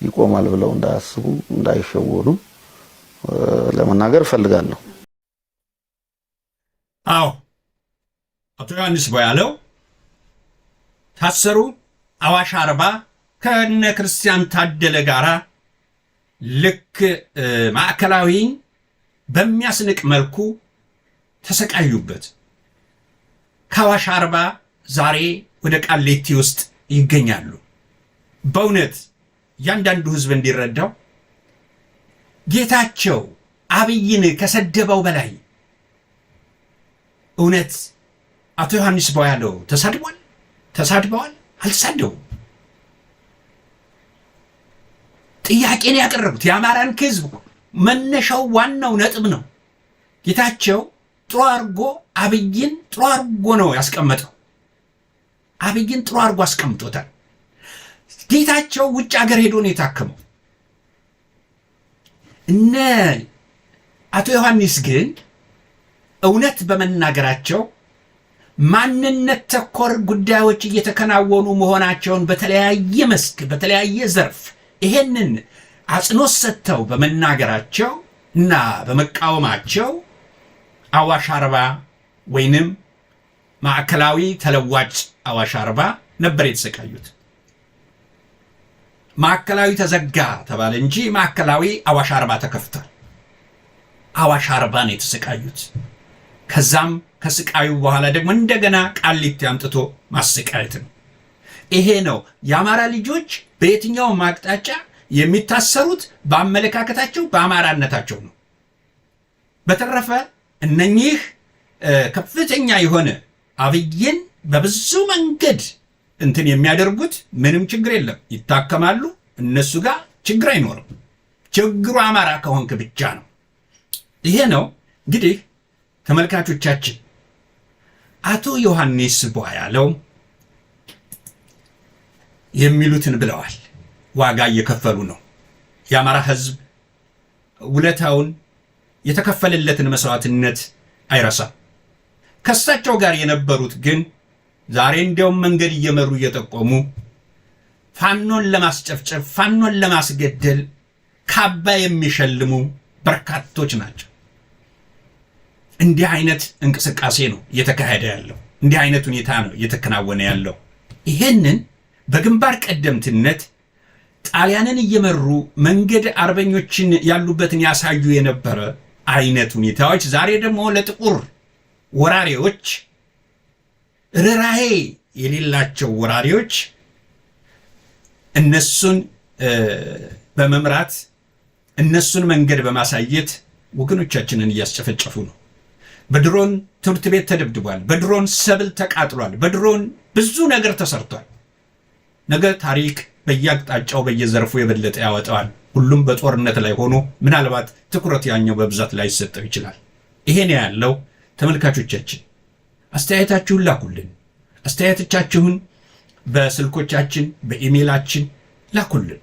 ይቆማል ብለው እንዳያስቡ እንዳይሸወዱ ለመናገር እፈልጋለሁ። አዎ አቶ ዮሐንስ ቦያለው ታሰሩ። አዋሽ አርባ ከነ ክርስቲያን ታደለ ጋራ ልክ ማዕከላዊን በሚያስንቅ መልኩ ተሰቃዩበት። ከአዋሽ አርባ ዛሬ ወደ ቃሊቲ ውስጥ ይገኛሉ። በእውነት እያንዳንዱ ህዝብ እንዲረዳው ጌታቸው አብይን ከሰደበው በላይ እውነት አቶ ዮሐንስ ቦያለው ተሳድበዋል? አልተሳደቡም። ጥያቄን ያቀረቡት የአማራን ህዝብ መነሻው ዋናው ነጥብ ነው። ጌታቸው ጥሩ አድርጎ አብይን ጥሩ አድርጎ ነው ያስቀመጠው። አብይን ጥሩ አድርጎ አስቀምጦታል። ጌታቸው ውጭ ሀገር ሄዶ ነው የታከመው። እነ አቶ ዮሐንስ ግን እውነት በመናገራቸው ማንነት ተኮር ጉዳዮች እየተከናወኑ መሆናቸውን በተለያየ መስክ በተለያየ ዘርፍ ይሄንን አጽንኦት ሰጥተው በመናገራቸው እና በመቃወማቸው አዋሽ አርባ ወይንም ማዕከላዊ ተለዋጭ አዋሽ አርባ ነበር የተሰቃዩት። ማዕከላዊ ተዘጋ ተባለ እንጂ ማዕከላዊ አዋሽ አርባ ተከፍቷል። አዋሽ አርባ ነው የተሰቃዩት። ከዛም ከስቃዩ በኋላ ደግሞ እንደገና ቃሊቲ አምጥቶ ማሰቃየት ነው። ይሄ ነው የአማራ ልጆች በየትኛውም አቅጣጫ የሚታሰሩት በአመለካከታቸው በአማራነታቸው ነው። በተረፈ እነኚህ ከፍተኛ የሆነ አብይን በብዙ መንገድ እንትን የሚያደርጉት ምንም ችግር የለም፣ ይታከማሉ። እነሱ ጋር ችግር አይኖርም። ችግሩ አማራ ከሆንክ ብቻ ነው። ይሄ ነው እንግዲህ ተመልካቾቻችን። አቶ ዮሐንስ ቧያለው የሚሉትን ብለዋል። ዋጋ እየከፈሉ ነው። የአማራ ሕዝብ ውለታውን የተከፈለለትን መስዋዕትነት አይረሳም። ከሳቸው ጋር የነበሩት ግን ዛሬ እንዲያውም መንገድ እየመሩ እየጠቆሙ ፋኖን ለማስጨፍጨፍ ፋኖን ለማስገደል ካባ የሚሸልሙ በርካቶች ናቸው። እንዲህ አይነት እንቅስቃሴ ነው እየተካሄደ ያለው። እንዲህ አይነት ሁኔታ ነው እየተከናወነ ያለው። ይሄንን በግንባር ቀደምትነት ጣሊያንን እየመሩ መንገድ አርበኞችን ያሉበትን ያሳዩ የነበረ አይነት ሁኔታዎች ዛሬ ደግሞ ለጥቁር ወራሪዎች ርህራሄ የሌላቸው ወራሪዎች እነሱን በመምራት እነሱን መንገድ በማሳየት ወገኖቻችንን እያስጨፈጨፉ ነው። በድሮን ትምህርት ቤት ተደብድቧል። በድሮን ሰብል ተቃጥሏል። በድሮን ብዙ ነገር ተሰርቷል። ነገ ታሪክ በየአቅጣጫው በየዘርፉ የበለጠ ያወጣዋል። ሁሉም በጦርነት ላይ ሆኖ ምናልባት ትኩረት ያኛው በብዛት ላይ ይሰጠው ይችላል። ይሄ ነው ያለው። ተመልካቾቻችን አስተያየታችሁን ላኩልን። አስተያየቶቻችሁን በስልኮቻችን በኢሜይላችን ላኩልን።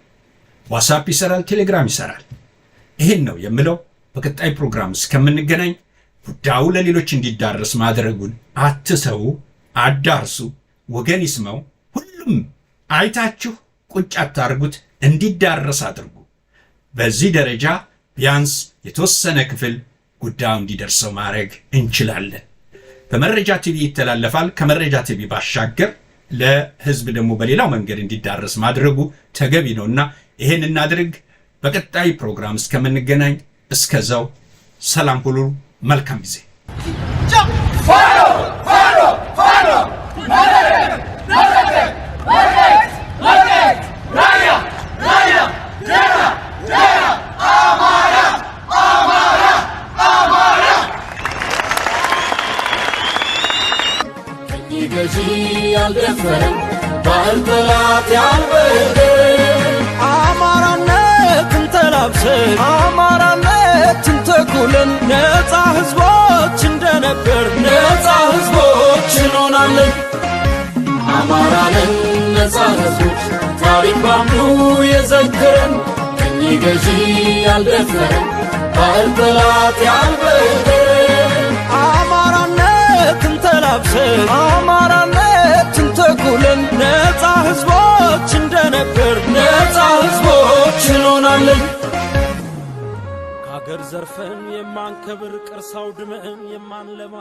ዋትስአፕ ይሰራል፣ ቴሌግራም ይሰራል። ይሄን ነው የምለው። በቀጣይ ፕሮግራም እስከምንገናኝ ጉዳዩ ለሌሎች እንዲዳረስ ማድረጉን አትተው፣ አዳርሱ፣ ወገን ይስማው። ሁሉም አይታችሁ ቁጭ አታርጉት፣ እንዲዳረስ አድርጉ። በዚህ ደረጃ ቢያንስ የተወሰነ ክፍል ጉዳዩ እንዲደርሰው ማድረግ እንችላለን። በመረጃ ቲቪ ይተላለፋል። ከመረጃ ቲቪ ባሻገር ለህዝብ ደግሞ በሌላው መንገድ እንዲዳረስ ማድረጉ ተገቢ ነውና ይሄን እናድርግ። በቀጣይ ፕሮግራም እስከምንገናኝ እስከዛው ሰላም ሁሉ፣ መልካም ጊዜ። ገዢ ያልደፈረን ባህል ጠላት ያልበደ አማራነትን ተላብሰን አማራነትን ተኩለን ነፃ ህዝቦች እንደነበር ነፃ ህዝቦች እንሆናለን። አማራንን ነፃ ህዝቦች ታሪክ ባምኑ የዘከረን ቀኝ ገዢ ያልደፈረን ባህል ጠላት ያልበደን አማራነትን ተላብሰን አማራነትን ተኩለን ነፃ ህዝቦች እንደነበር ነፃ ህዝቦች እንሆናለን። ከአገር ዘርፈን የማንከብር ቅርስ አውድመን የማንለማ